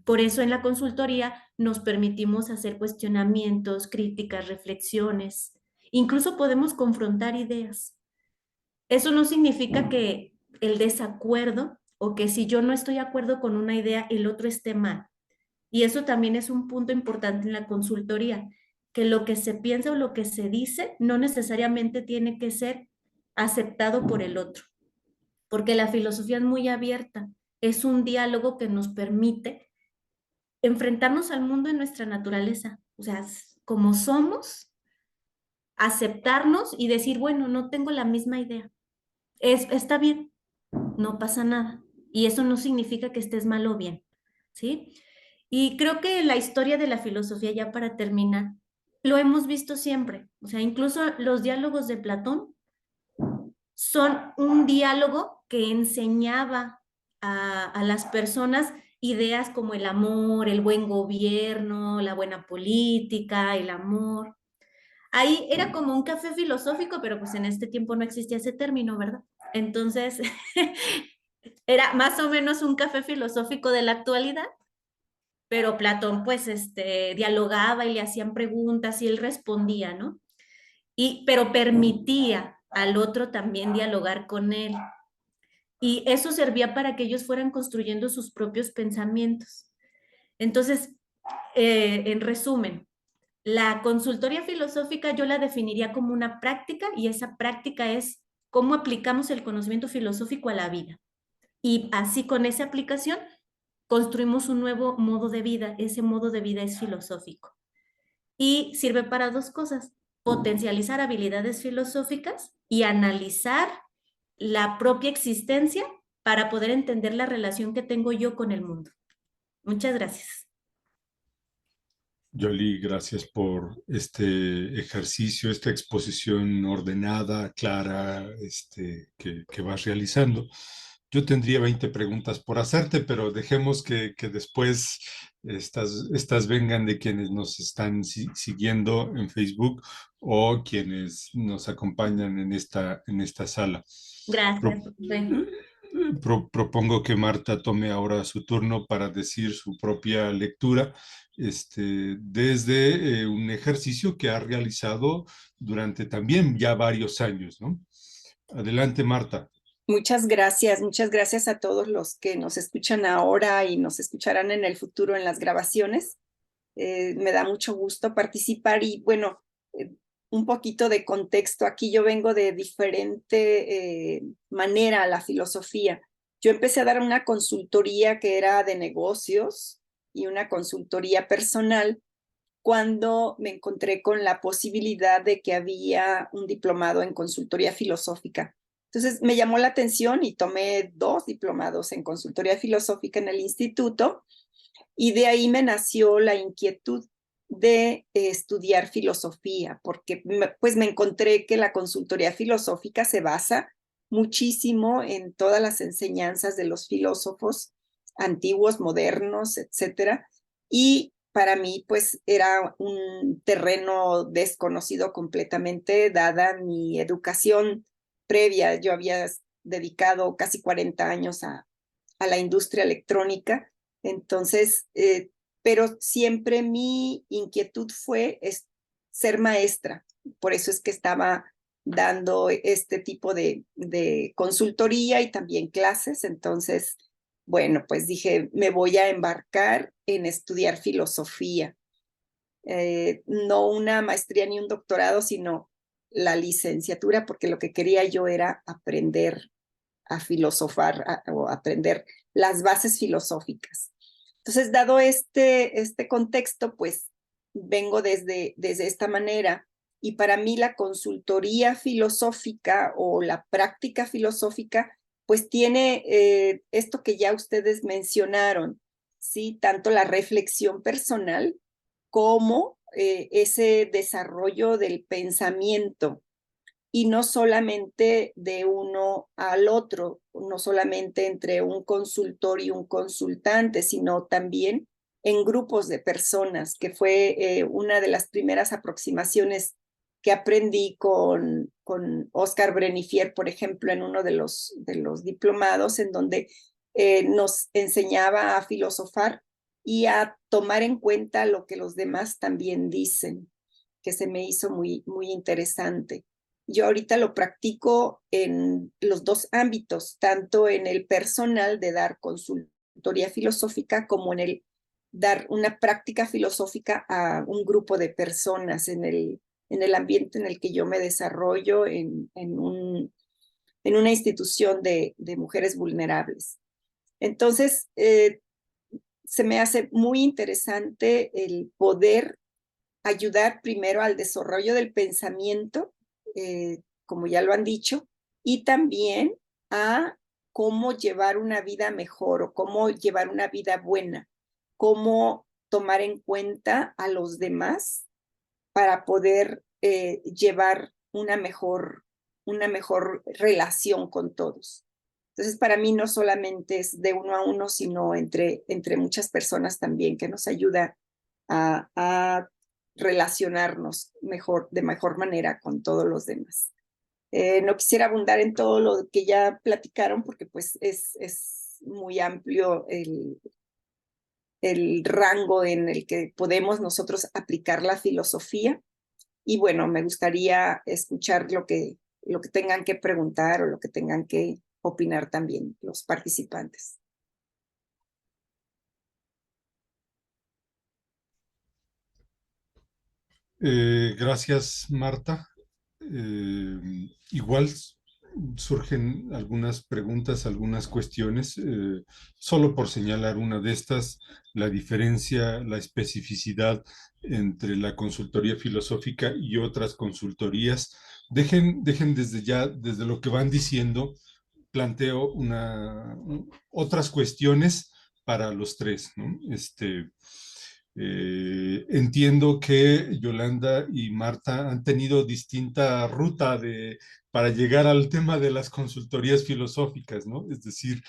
Por eso en la consultoría nos permitimos hacer cuestionamientos, críticas, reflexiones. Incluso podemos confrontar ideas. Eso no significa que el desacuerdo o que si yo no estoy de acuerdo con una idea, el otro esté mal. Y eso también es un punto importante en la consultoría, que lo que se piensa o lo que se dice no necesariamente tiene que ser aceptado por el otro, porque la filosofía es muy abierta, es un diálogo que nos permite enfrentarnos al mundo en nuestra naturaleza, o sea, como somos, aceptarnos y decir, bueno, no tengo la misma idea, está bien, no pasa nada, y eso no significa que estés mal o bien, ¿sí? Y creo que en la historia de la filosofía, ya para terminar, lo hemos visto siempre. O sea, incluso los diálogos de Platón son un diálogo que enseñaba a las personas ideas como el amor, el buen gobierno, la buena política, el amor. Ahí era como un café filosófico, pero pues en este tiempo no existía ese término, ¿verdad? Entonces, era más o menos un café filosófico de la actualidad, pero Platón pues dialogaba y le hacían preguntas y él respondía, ¿no? Pero permitía al otro también dialogar con él. Y eso servía para que ellos fueran construyendo sus propios pensamientos. Entonces, en resumen, la consultoría filosófica yo la definiría como una práctica y esa práctica es cómo aplicamos el conocimiento filosófico a la vida. Y así con esa aplicación construimos un nuevo modo de vida. Ese modo de vida es filosófico. Y sirve para dos cosas: potencializar habilidades filosóficas y analizar la propia existencia para poder entender la relación que tengo yo con el mundo. Muchas gracias. Yoli, gracias por este ejercicio, esta exposición ordenada, clara, que vas realizando. Yo tendría 20 preguntas por hacerte, pero dejemos que después estas vengan de quienes nos están siguiendo en Facebook o quienes nos acompañan en esta sala. Gracias, profe. Propongo que Marta tome ahora su turno para decir su propia lectura, desde un ejercicio que ha realizado durante también ya varios años, ¿no? Adelante, Marta. Muchas gracias a todos los que nos escuchan ahora y nos escucharán en el futuro en las grabaciones. Me da mucho gusto participar y bueno, un poquito de contexto. Aquí yo vengo de diferente manera a la filosofía. Yo empecé a dar una consultoría que era de negocios y una consultoría personal cuando me encontré con la posibilidad de que había un diplomado en consultoría filosófica. Entonces me llamó la atención y tomé 2 diplomados en consultoría filosófica en el instituto, y de ahí me nació la inquietud de estudiar filosofía, porque pues me encontré que la consultoría filosófica se basa muchísimo en todas las enseñanzas de los filósofos antiguos, modernos, etcétera, y para mí pues era un terreno desconocido completamente, dada mi educación previa. Yo había dedicado casi 40 años a la industria electrónica, entonces, pero siempre mi inquietud fue ser maestra, por eso es que estaba dando este tipo de consultoría y también clases. Entonces, bueno, pues dije, me voy a embarcar en estudiar filosofía, no una maestría ni un doctorado, sino la licenciatura, porque lo que quería yo era aprender a filosofar o aprender las bases filosóficas. Entonces, dado este contexto, pues vengo desde esta manera, y para mí la consultoría filosófica o la práctica filosófica pues tiene esto que ya ustedes mencionaron, ¿sí? Tanto la reflexión personal como ese desarrollo del pensamiento, y no solamente de uno al otro, no solamente entre un consultor y un consultante, sino también en grupos de personas, que fue una de las primeras aproximaciones que aprendí con Oscar Brenifier, por ejemplo, en uno de los diplomados, en donde nos enseñaba a filosofar y a tomar en cuenta lo que los demás también dicen, que se me hizo muy, muy interesante. Yo ahorita lo practico en los 2 ámbitos, tanto en el personal de dar consultoría filosófica como en el dar una práctica filosófica a un grupo de personas en el ambiente en el que yo me desarrollo en una institución de mujeres vulnerables. Entonces, se me hace muy interesante el poder ayudar primero al desarrollo del pensamiento, como ya lo han dicho, y también a cómo llevar una vida mejor o cómo llevar una vida buena, cómo tomar en cuenta a los demás para poder llevar una mejor relación con todos. Entonces, para mí no solamente es de uno a uno, sino entre muchas personas también, que nos ayuda a relacionarnos de mejor manera con todos los demás. No quisiera abundar en todo lo que ya platicaron, porque pues es muy amplio el rango en el que podemos nosotros aplicar la filosofía. Y bueno, me gustaría escuchar lo que tengan que preguntar o lo que tengan que opinar también los participantes. Gracias, Marta. Igual surgen algunas preguntas, algunas cuestiones, solo por señalar una de estas, la diferencia, la especificidad entre la consultoría filosófica y otras consultorías. Dejen desde lo que van diciendo, planteo otras cuestiones para los 3, ¿no? Entiendo que Yolanda y Marta han tenido distinta ruta para llegar al tema de las consultorías filosóficas, ¿no? Es decir,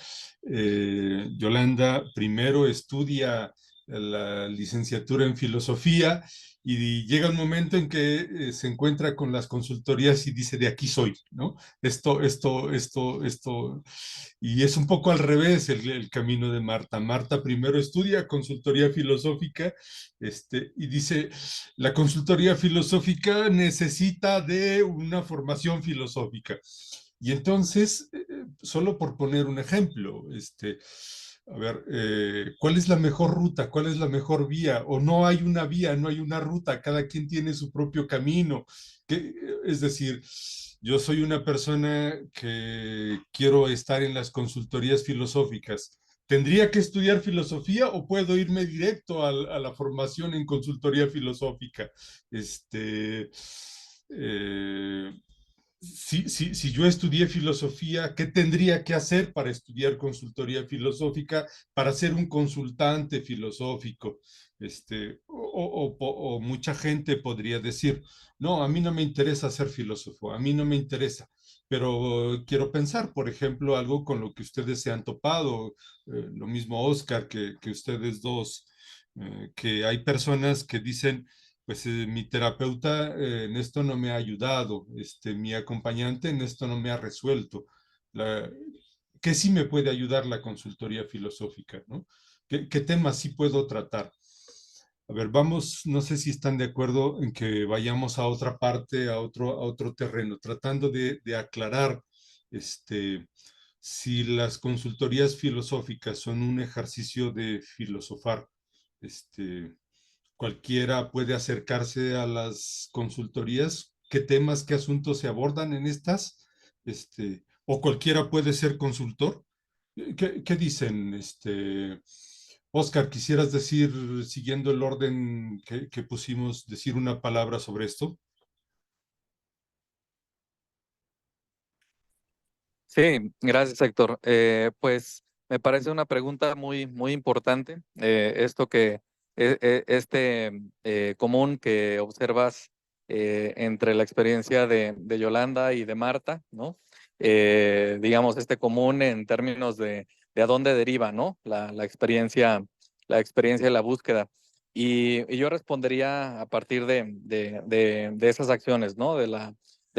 Yolanda primero estudia la licenciatura en filosofía y llega un momento en que se encuentra con las consultorías y dice, de aquí soy, ¿no? Esto, y es un poco al revés el camino de Marta. Marta primero estudia consultoría filosófica, y dice, la consultoría filosófica necesita de una formación filosófica. Y entonces, solo por poner un ejemplo, a ver, ¿cuál es la mejor ruta? ¿Cuál es la mejor vía? O no hay una vía, no hay una ruta, cada quien tiene su propio camino. Es decir, yo soy una persona que quiero estar en las consultorías filosóficas. ¿Tendría que estudiar filosofía o puedo irme directo a la formación en consultoría filosófica? Eh, si yo estudié filosofía, ¿qué tendría que hacer para estudiar consultoría filosófica, para ser un consultante filosófico? O mucha gente podría decir, no, a mí no me interesa ser filósofo, a mí no me interesa, pero quiero pensar, por ejemplo, algo con lo que ustedes se han topado, lo mismo Oscar que ustedes dos, que hay personas que dicen, pues mi terapeuta en esto no me ha ayudado, mi acompañante en esto no me ha resuelto. La, ¿Qué sí me puede ayudar la consultoría filosófica, ¿no? ¿Qué temas sí puedo tratar? A ver, vamos, no sé si están de acuerdo en que vayamos a otra parte, a otro terreno, tratando de aclarar si las consultorías filosóficas son un ejercicio de filosofar. Cualquiera puede acercarse a las consultorías, qué temas, qué asuntos se abordan en estas, o cualquiera puede ser consultor. ¿Qué dicen? Oscar, ¿quisieras decir, siguiendo el orden que pusimos, decir una palabra sobre esto? Sí, gracias, Héctor. Pues me parece una pregunta muy importante. Esto que, común que observas entre la experiencia de Yolanda y de Marta, ¿no? Digamos, este común en términos de a dónde deriva, ¿no? La experiencia de la búsqueda. Y yo respondería a partir de esas acciones, ¿no? De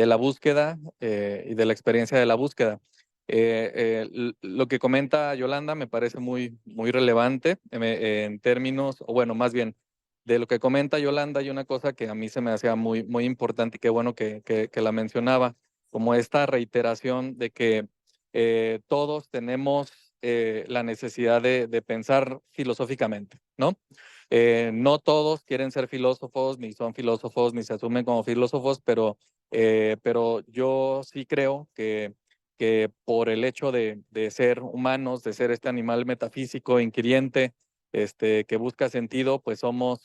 la búsqueda y de la experiencia de la búsqueda. Lo que comenta Yolanda me parece muy relevante en términos, o bueno, más bien, de lo que comenta Yolanda hay una cosa que a mí se me hacía muy importante y qué bueno que la mencionaba, como esta reiteración de que todos tenemos la necesidad de pensar filosóficamente, ¿no? No todos quieren ser filósofos, ni son filósofos, ni se asumen como filósofos, pero yo sí creo que por el hecho de ser humanos, de ser este animal metafísico, inquiriente, que busca sentido, pues somos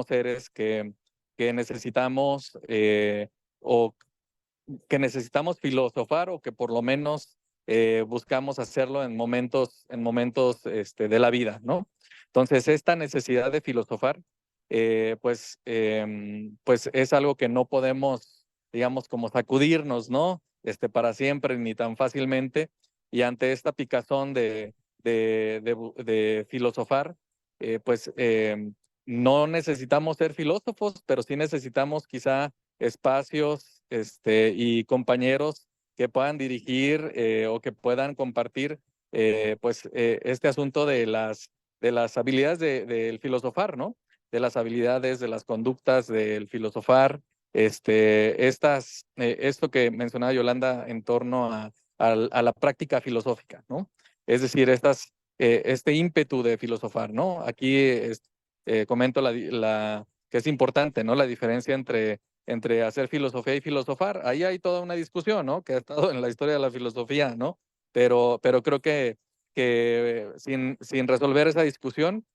seres que necesitamos o que necesitamos filosofar o que por lo menos buscamos hacerlo en momentos de la vida, ¿no? Entonces, esta necesidad de filosofar, pues es algo que no podemos, digamos, como sacudirnos, ¿no? Para siempre ni tan fácilmente. Y ante esta picazón de filosofar, pues no necesitamos ser filósofos, pero sí necesitamos quizá espacios y compañeros que puedan dirigir o que puedan compartir este asunto de las habilidades del filosofar, ¿no? De las habilidades, de las conductas del filosofar, esto que mencionaba Yolanda en torno a la práctica filosófica, ¿no? Es decir, este ímpetu de filosofar, ¿no? Aquí comento que es importante, ¿no? La diferencia entre hacer filosofía y filosofar. Ahí hay toda una discusión, ¿no? Que ha estado en la historia de la filosofía, ¿no? Pero creo que sin resolver esa discusión,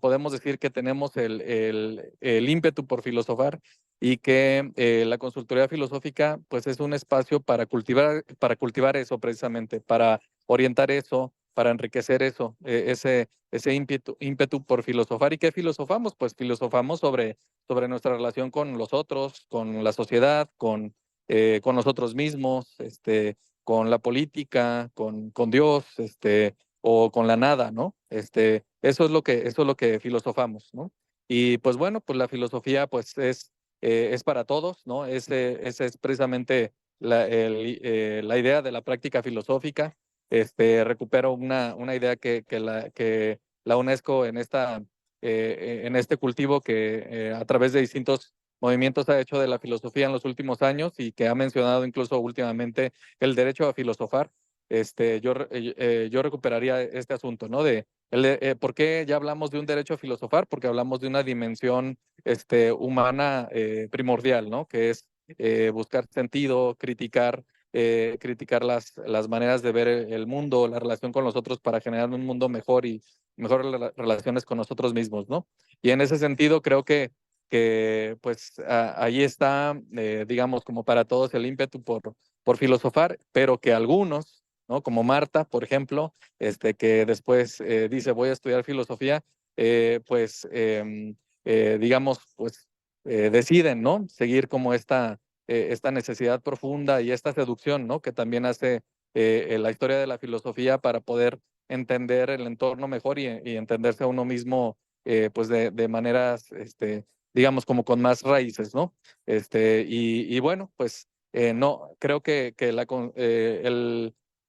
podemos decir que tenemos el ímpetu por filosofar y que la consultoría filosófica, pues es un espacio para cultivar eso precisamente, para orientar eso, para enriquecer eso, ese ímpetu por filosofar. ¿Y qué filosofamos? Pues filosofamos sobre nuestra relación con los otros, con la sociedad, con nosotros mismos, con la política, con Dios, o con la nada, ¿no? Eso es lo que filosofamos, ¿no? Y pues bueno, pues la filosofía pues es para todos, ¿no? Ese es precisamente la idea de la práctica filosófica. Recupero una idea que la UNESCO en este cultivo que a través de distintos movimientos ha hecho de la filosofía en los últimos años y que ha mencionado incluso últimamente el derecho a filosofar. Yo recuperaría este asunto, ¿no? ¿Por qué ya hablamos de un derecho a filosofar? Porque hablamos de una dimensión humana primordial, ¿no? Que es buscar sentido, criticar las maneras de ver el mundo, la relación con los otros para generar un mundo mejor y mejores relaciones con nosotros mismos, ¿no? Y en ese sentido creo que pues ahí está, digamos, como para todos el ímpetu por filosofar, pero que algunos, ¿no? Como Marta, por ejemplo, que después dice voy a estudiar filosofía, pues digamos, pues deciden, ¿no? Seguir como esta necesidad profunda y esta seducción, ¿no? Que también hace la historia de la filosofía para poder entender el entorno mejor y entenderse a uno mismo, pues de maneras, digamos, como con más raíces, ¿no? Y bueno, pues no, creo que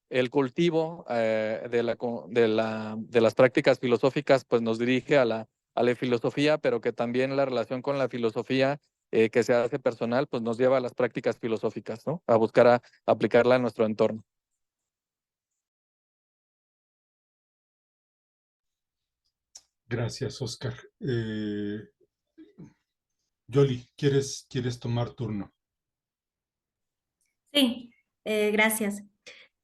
el cultivo de las prácticas filosóficas, pues nos dirige a la filosofía, pero que también la relación con la filosofía que se hace personal, pues nos lleva a las prácticas filosóficas, ¿no? A buscar aplicarla a nuestro entorno. Gracias, Oscar. Yoli, ¿quieres tomar turno? Sí, gracias.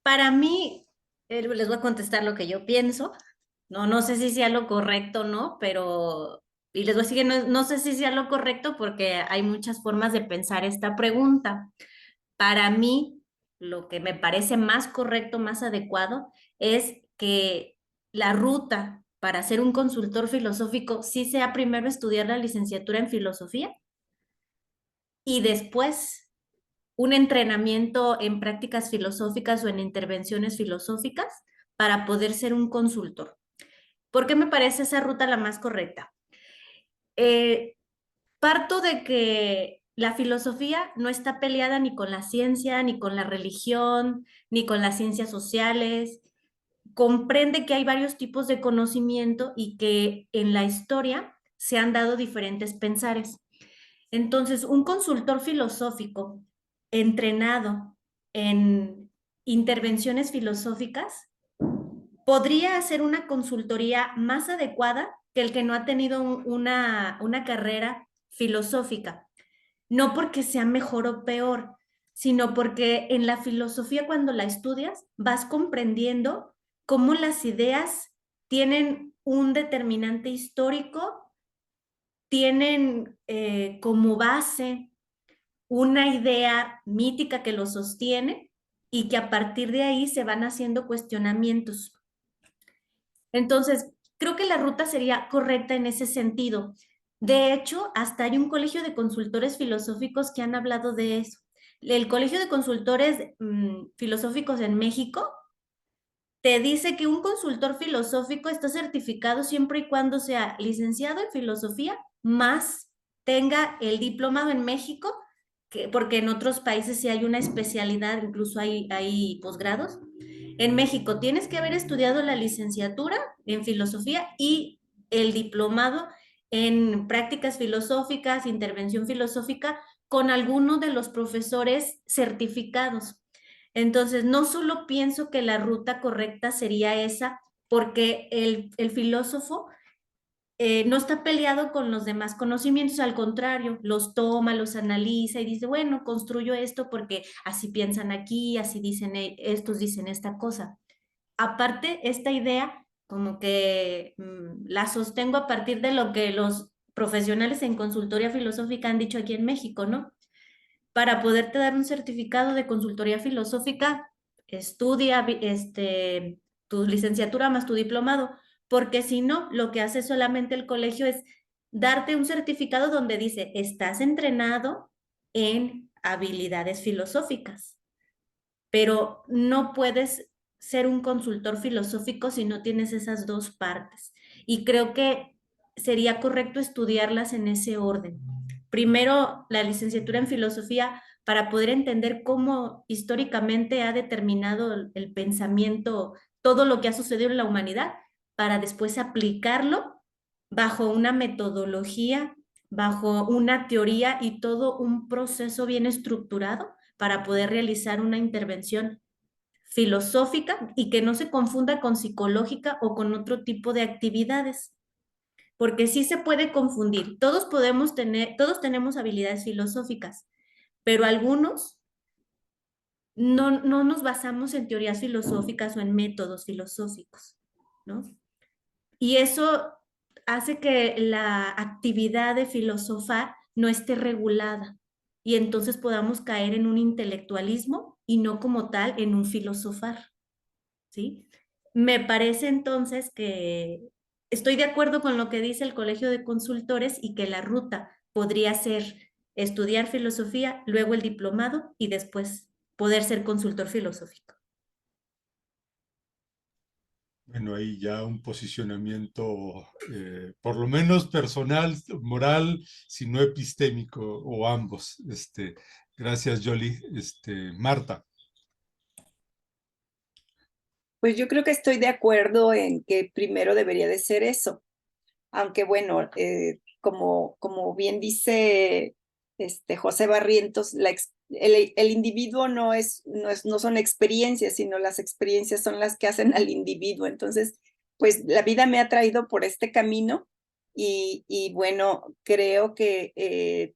Para mí, les voy a contestar lo que yo pienso. No sé si sea lo correcto o no, pero, y les voy a decir que no sé si sea lo correcto porque hay muchas formas de pensar esta pregunta. Para mí, lo que me parece más correcto, más adecuado, es que la ruta para ser un consultor filosófico sí sea primero estudiar la licenciatura en filosofía y después un entrenamiento en prácticas filosóficas o en intervenciones filosóficas para poder ser un consultor. ¿Por qué me parece esa ruta la más correcta? Parto de que la filosofía no está peleada ni con la ciencia, ni con la religión, ni con las ciencias sociales. Comprende que hay varios tipos de conocimiento y que en la historia se han dado diferentes pensares. Entonces, un consultor filosófico entrenado en intervenciones filosóficas podría hacer una consultoría más adecuada que el que no ha tenido una carrera filosófica. No porque sea mejor o peor, sino porque en la filosofía cuando la estudias vas comprendiendo cómo las ideas tienen un determinante histórico, tienen como base una idea mítica que lo sostiene y que a partir de ahí se van haciendo cuestionamientos. Entonces, creo que la ruta sería correcta en ese sentido. De hecho, hasta hay un colegio de consultores filosóficos que han hablado de eso. El Colegio de Consultores Filosóficos en México te dice que un consultor filosófico está certificado siempre y cuando sea licenciado en filosofía, más tenga el diplomado en México, porque en otros países sí hay una especialidad, incluso hay posgrados. En México tienes que haber estudiado la licenciatura en filosofía y el diplomado en prácticas filosóficas, intervención filosófica, con alguno de los profesores certificados. Entonces, no solo pienso que la ruta correcta sería esa, porque el filósofo no está peleado con los demás conocimientos, al contrario, los toma, los analiza y dice, bueno, construyo esto porque así piensan aquí, así dicen, estos dicen esta cosa. Aparte, esta idea como que la sostengo a partir de lo que los profesionales en consultoría filosófica han dicho aquí en México, ¿no? Para poderte dar un certificado de consultoría filosófica, estudia tu licenciatura más tu diplomado, porque si no, lo que hace solamente el colegio es darte un certificado donde dice, estás entrenado en habilidades filosóficas, pero no puedes ser un consultor filosófico si no tienes esas dos partes. Y creo que sería correcto estudiarlas en ese orden. Primero, la licenciatura en filosofía para poder entender cómo históricamente ha determinado el pensamiento, todo lo que ha sucedido en la humanidad, para después aplicarlo bajo una metodología, bajo una teoría y todo un proceso bien estructurado para poder realizar una intervención filosófica y que no se confunda con psicológica o con otro tipo de actividades, porque sí se puede confundir. Todos tenemos habilidades filosóficas, pero algunos no nos basamos en teorías filosóficas o en métodos filosóficos, ¿no? Y eso hace que la actividad de filosofar no esté regulada y entonces podamos caer en un intelectualismo y no como tal en un filosofar, ¿sí? Me parece entonces que estoy de acuerdo con lo que dice el Colegio de Consultores y que la ruta podría ser estudiar filosofía, luego el diplomado y después poder ser consultor filosófico. Bueno, ahí ya un posicionamiento, por lo menos personal, moral, si no epistémico, o ambos. Gracias, Yoli. Marta. Pues yo creo que estoy de acuerdo en que primero debería de ser eso, aunque bueno, como bien dice José Barrientos, el individuo no son experiencias, sino las experiencias son las que hacen al individuo. Entonces, pues la vida me ha traído por este camino y bueno, creo que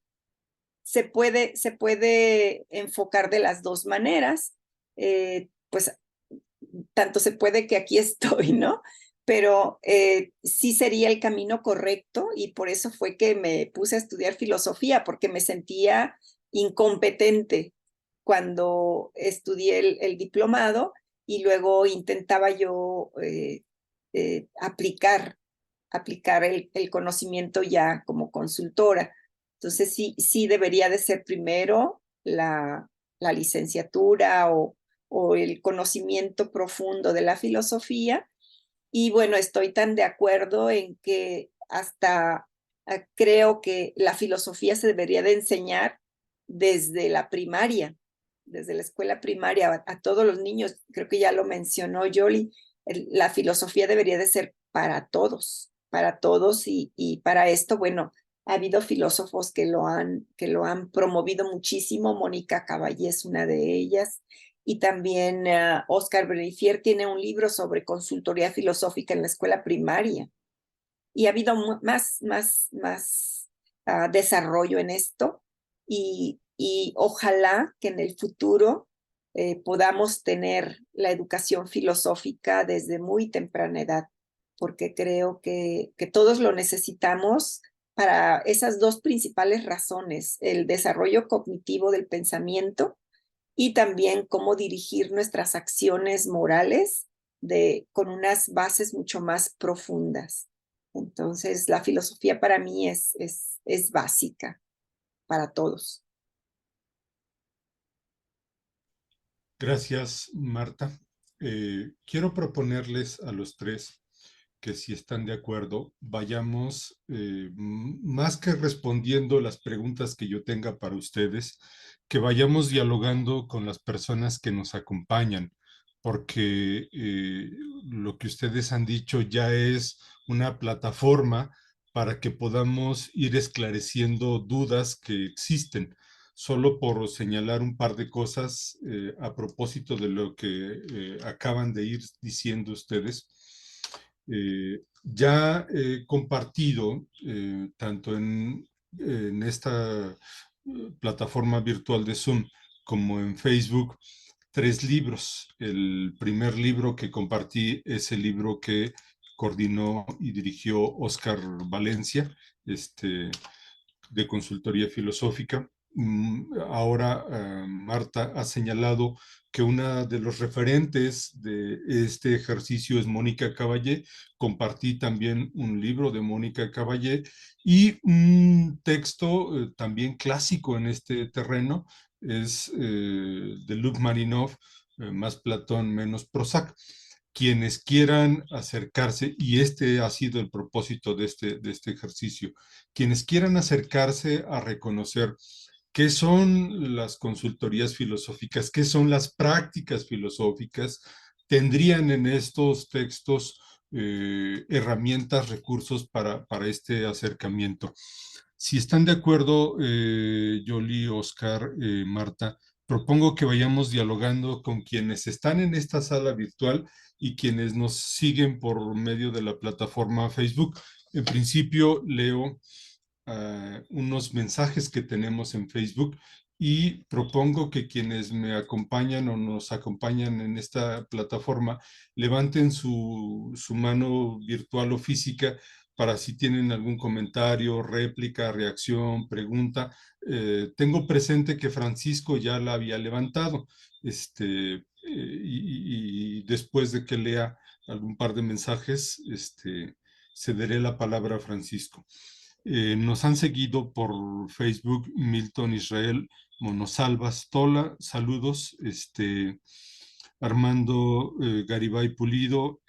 se puede enfocar de las dos maneras. Pues tanto se puede que aquí estoy, ¿no? Pero sí sería el camino correcto y por eso fue que me puse a estudiar filosofía, porque me sentía incompetente cuando estudié el diplomado y luego intentaba yo aplicar el conocimiento ya como consultora. Entonces sí debería de ser primero la licenciatura o el conocimiento profundo de la filosofía. Y bueno, estoy tan de acuerdo en que hasta creo que la filosofía se debería de enseñar desde la primaria, desde la escuela primaria, a todos los niños. Creo que ya lo mencionó Yoli, la filosofía debería de ser para todos y para esto, bueno, ha habido filósofos que lo han promovido muchísimo. Mónica Caballé es una de ellas. Y también Oscar Benefier tiene un libro sobre consultoría filosófica en la escuela primaria. Y ha habido más desarrollo en esto. Y ojalá que en el futuro podamos tener la educación filosófica desde muy temprana edad, porque creo que todos lo necesitamos para esas dos principales razones: el desarrollo cognitivo del pensamiento y también cómo dirigir nuestras acciones morales con unas bases mucho más profundas. Entonces, la filosofía para mí es básica para todos. Gracias, Marta. Quiero proponerles a los tres que, si están de acuerdo, vayamos, más que respondiendo las preguntas que yo tenga para ustedes, que vayamos dialogando con las personas que nos acompañan, porque lo que ustedes han dicho ya es una plataforma para que podamos ir esclareciendo dudas que existen. Solo por señalar un par de cosas a propósito de lo que acaban de ir diciendo ustedes. Ya he compartido, tanto en esta plataforma virtual de Zoom como en Facebook, 3 libros. El primer libro que compartí es el libro que coordinó y dirigió Oscar Valencia, de consultoría filosófica. Ahora Marta ha señalado que una de los referentes de este ejercicio es Mónica Caballé. Compartí también un libro de Mónica Caballé y un texto también clásico en este terreno es de Luc Marinov, Más Platón, menos Prozac. Quienes quieran acercarse, y este ha sido el propósito de este ejercicio, quienes quieran acercarse a reconocer qué son las consultorías filosóficas, qué son las prácticas filosóficas, tendrían en estos textos herramientas, recursos para este acercamiento. Si están de acuerdo, Yoli, Oscar, Marta, propongo que vayamos dialogando con quienes están en esta sala virtual y quienes nos siguen por medio de la plataforma Facebook. En principio, leo unos mensajes que tenemos en Facebook y propongo que quienes me acompañan o nos acompañan en esta plataforma levanten su mano virtual o física para si tienen algún comentario, réplica, reacción, pregunta. Tengo presente que Francisco ya la había levantado, y después de que lea algún par de mensajes, cederé la palabra a Francisco. Nos han seguido por Facebook Milton Israel Monosalvas Tola, saludos, Armando Garibay Pulido,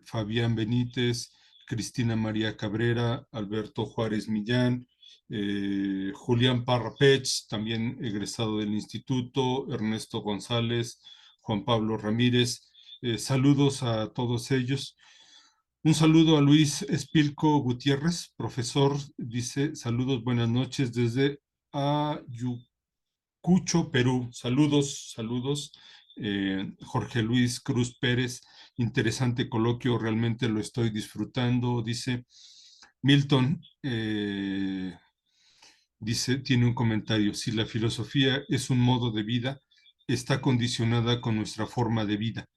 Fabián Benítez, Cristina María Cabrera, Alberto Juárez Millán, Julián Parra Pech, también egresado del instituto, Ernesto González, Juan Pablo Ramírez, saludos a todos ellos. Un saludo a Luis Espilco Gutiérrez, profesor, dice, saludos, buenas noches desde Ayacucho, Perú. Saludos, saludos. Jorge Luis Cruz Pérez, interesante coloquio, realmente lo estoy disfrutando, dice. Milton, dice, tiene un comentario, si la filosofía es un modo de vida, está condicionada con nuestra forma de vida.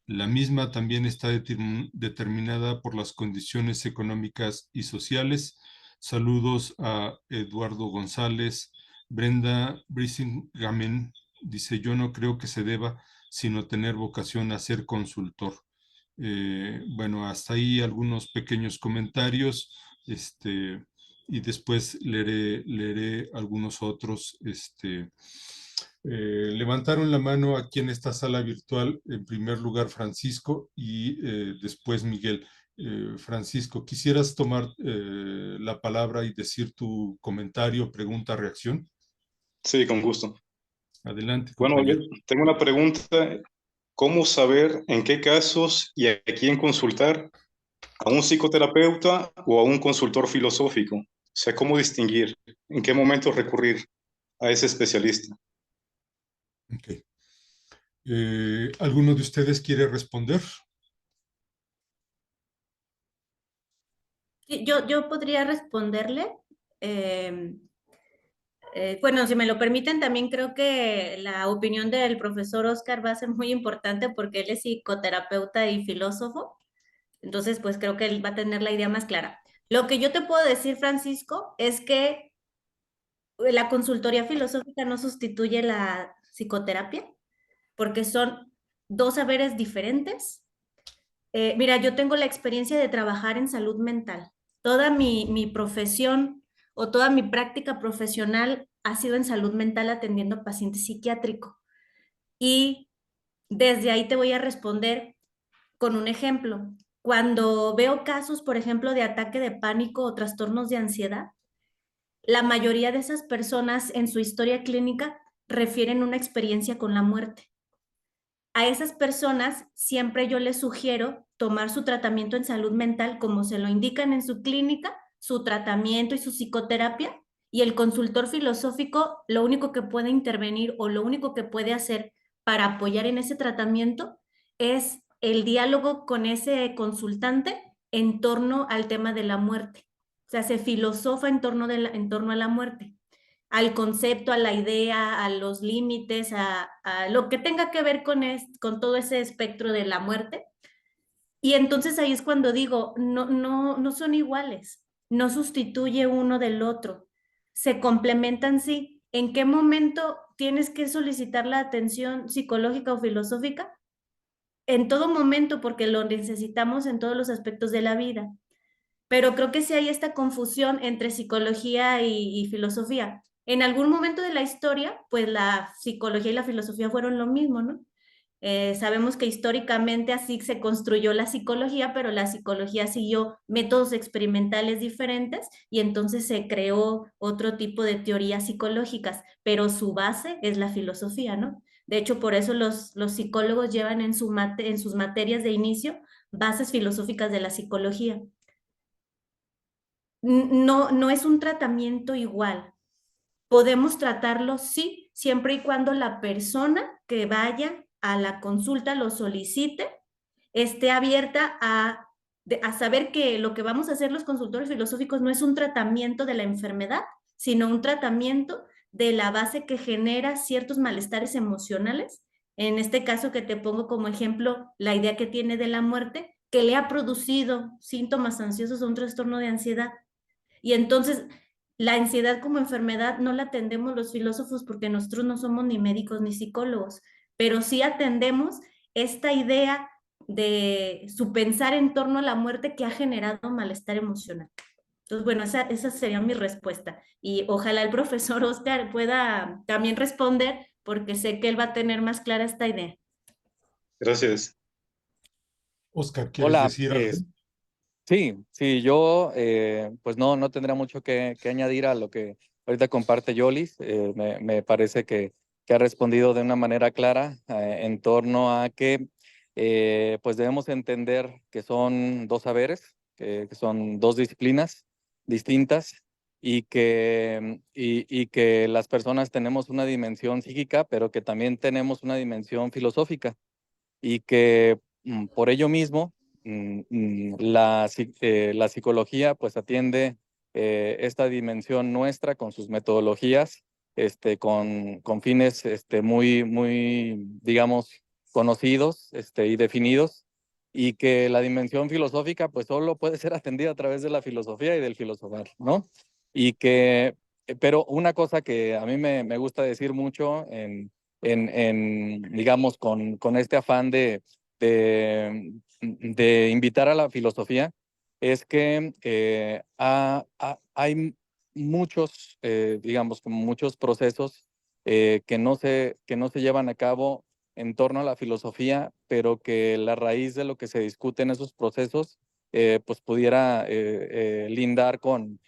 La misma también está determinada por las condiciones económicas y sociales. Saludos a Eduardo González. Brenda Brisingamen dice, yo no creo que se deba sino tener vocación a ser consultor. Bueno, hasta ahí algunos pequeños comentarios, y después leeré algunos otros, levantaron la mano aquí en esta sala virtual, en primer lugar Francisco y después Miguel. Francisco, ¿quisieras tomar la palabra y decir tu comentario, pregunta, reacción? Sí, con gusto. Adelante, Bueno, yo compañero. tengo una pregunta. ¿Cómo saber en qué casos y a quién consultar? ¿A un psicoterapeuta o a un consultor filosófico? O sea, ¿cómo distinguir? ¿En qué momento recurrir a ese especialista? Okay. ¿Alguno de ustedes quiere responder? Yo podría responderle. Bueno, si me lo permiten, también creo que la opinión del profesor Oscar va a ser muy importante porque él es psicoterapeuta y filósofo. Entonces, pues creo que él va a tener la idea más clara. Lo que yo te puedo decir, Francisco, es que la consultoría filosófica no sustituye la psicoterapia porque son dos saberes diferentes. Mira, yo tengo la experiencia de trabajar en salud mental. Toda mi profesión o toda mi práctica profesional ha sido en salud mental atendiendo a pacientes psiquiátricos. Y desde ahí te voy a responder con un ejemplo. Cuando veo casos, por ejemplo, de ataque de pánico o trastornos de ansiedad, la mayoría de esas personas en su historia clínica refieren una experiencia con la muerte. A esas personas siempre yo les sugiero tomar su tratamiento en salud mental como se lo indican en su clínica, su tratamiento y su psicoterapia, y el consultor filosófico lo único que puede intervenir o lo único que puede hacer para apoyar en ese tratamiento es el diálogo con ese consultante en torno al tema de la muerte. O sea, se filosofa en torno a la muerte, al concepto, a la idea, a los límites, a lo que tenga que ver con todo ese espectro de la muerte. Y entonces ahí es cuando digo, no son iguales, no sustituye uno del otro, se complementan sí. ¿En qué momento tienes que solicitar la atención psicológica o filosófica? En todo momento, porque lo necesitamos en todos los aspectos de la vida. Pero creo que sí hay esta confusión entre psicología y filosofía. En algún momento de la historia, pues la psicología y la filosofía fueron lo mismo, ¿no? Sabemos que históricamente así se construyó la psicología, pero la psicología siguió métodos experimentales diferentes y entonces se creó otro tipo de teorías psicológicas, pero su base es la filosofía, ¿no? De hecho, por eso los psicólogos llevan en sus materias de inicio bases filosóficas de la psicología. No es un tratamiento igual. Podemos tratarlo, sí, siempre y cuando la persona que vaya a la consulta lo solicite, esté abierta a saber que lo que vamos a hacer los consultores filosóficos no es un tratamiento de la enfermedad, sino un tratamiento de la base que genera ciertos malestares emocionales. En este caso que te pongo como ejemplo, la idea que tiene de la muerte, que le ha producido síntomas ansiosos o un trastorno de ansiedad. Y entonces la ansiedad como enfermedad no la atendemos los filósofos porque nosotros no somos ni médicos ni psicólogos, pero sí atendemos esta idea de su pensar en torno a la muerte que ha generado malestar emocional. Entonces, bueno, esa sería mi respuesta. Y ojalá el profesor Oscar pueda también responder, porque sé que él va a tener más clara esta idea. Gracias. Oscar, ¿quieres Hola, decir algo? sí, yo pues no tendría mucho que añadir a lo que ahorita comparte Yolis. Me parece que ha respondido de una manera clara en torno a que pues debemos entender que son dos saberes, que son dos disciplinas distintas y que las personas tenemos una dimensión psíquica, pero que también tenemos una dimensión filosófica y que por ello mismo la psicología pues atiende esta dimensión nuestra con sus metodologías, con fines muy, digamos, conocidos y definidos, y que la dimensión filosófica pues solo puede ser atendida a través de la filosofía y del filosofar, ¿no? Y que, pero una cosa que a mí me gusta decir mucho digamos, con este afán de invitar a la filosofía, es que hay muchos, digamos, como muchos procesos que no se llevan a cabo en torno a la filosofía, pero que la raíz de lo que se discute en esos procesos, pues pudiera lindar con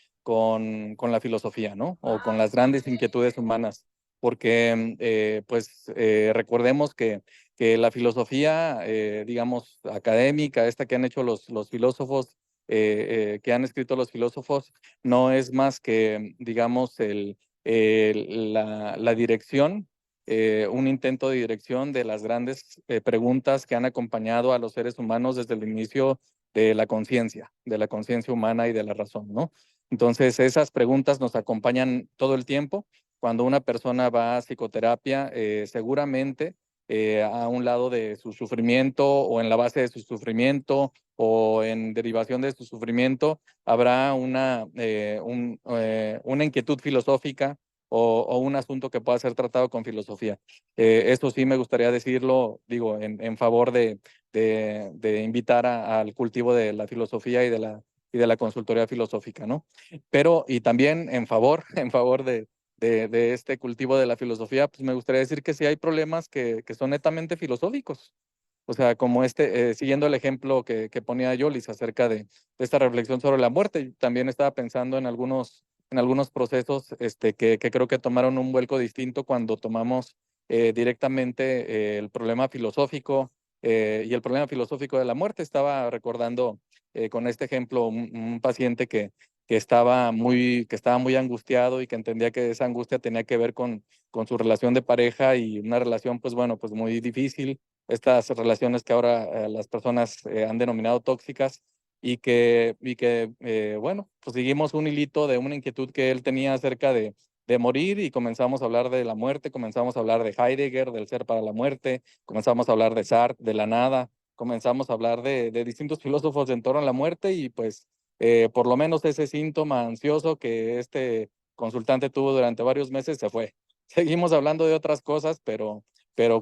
la filosofía, ¿no? O con las grandes inquietudes humanas porque pues recordemos que la filosofía, digamos, académica, esta que han hecho los filósofos, que han escrito los filósofos, no es más que, digamos, la dirección, un intento de dirección de las grandes preguntas que han acompañado a los seres humanos desde el inicio de la conciencia humana y de la razón, ¿no? Entonces, esas preguntas nos acompañan todo el tiempo. Cuando una persona va a psicoterapia, seguramente a un lado de su sufrimiento o en la base de su sufrimiento o en derivación de su sufrimiento, habrá una inquietud filosófica o un asunto que pueda ser tratado con filosofía. Esto sí me gustaría decirlo, digo, en favor de invitar al cultivo de la filosofía y de la consultoría filosófica, ¿no? Pero, y también en favor, en favor de este cultivo de la filosofía, pues me gustaría decir que sí hay problemas que son netamente filosóficos. O sea, como siguiendo el ejemplo que ponía Yolis acerca de esta reflexión sobre la muerte, también estaba pensando en algunos procesos que creo que tomaron un vuelco distinto cuando tomamos directamente el problema filosófico y el problema filosófico de la muerte. Estaba recordando con este ejemplo un paciente que estaba muy angustiado y que entendía que esa angustia tenía que ver con su relación de pareja y una relación, pues bueno, pues muy difícil, estas relaciones que ahora las personas han denominado tóxicas bueno, pues seguimos un hilito de una inquietud que él tenía acerca de morir y comenzamos a hablar de la muerte, comenzamos a hablar de Heidegger, del ser para la muerte, comenzamos a hablar de Sartre, de la nada, comenzamos a hablar de distintos filósofos en torno a la muerte y pues por lo menos ese síntoma ansioso que este consultante tuvo durante varios meses se fue. Seguimos hablando de otras cosas, pero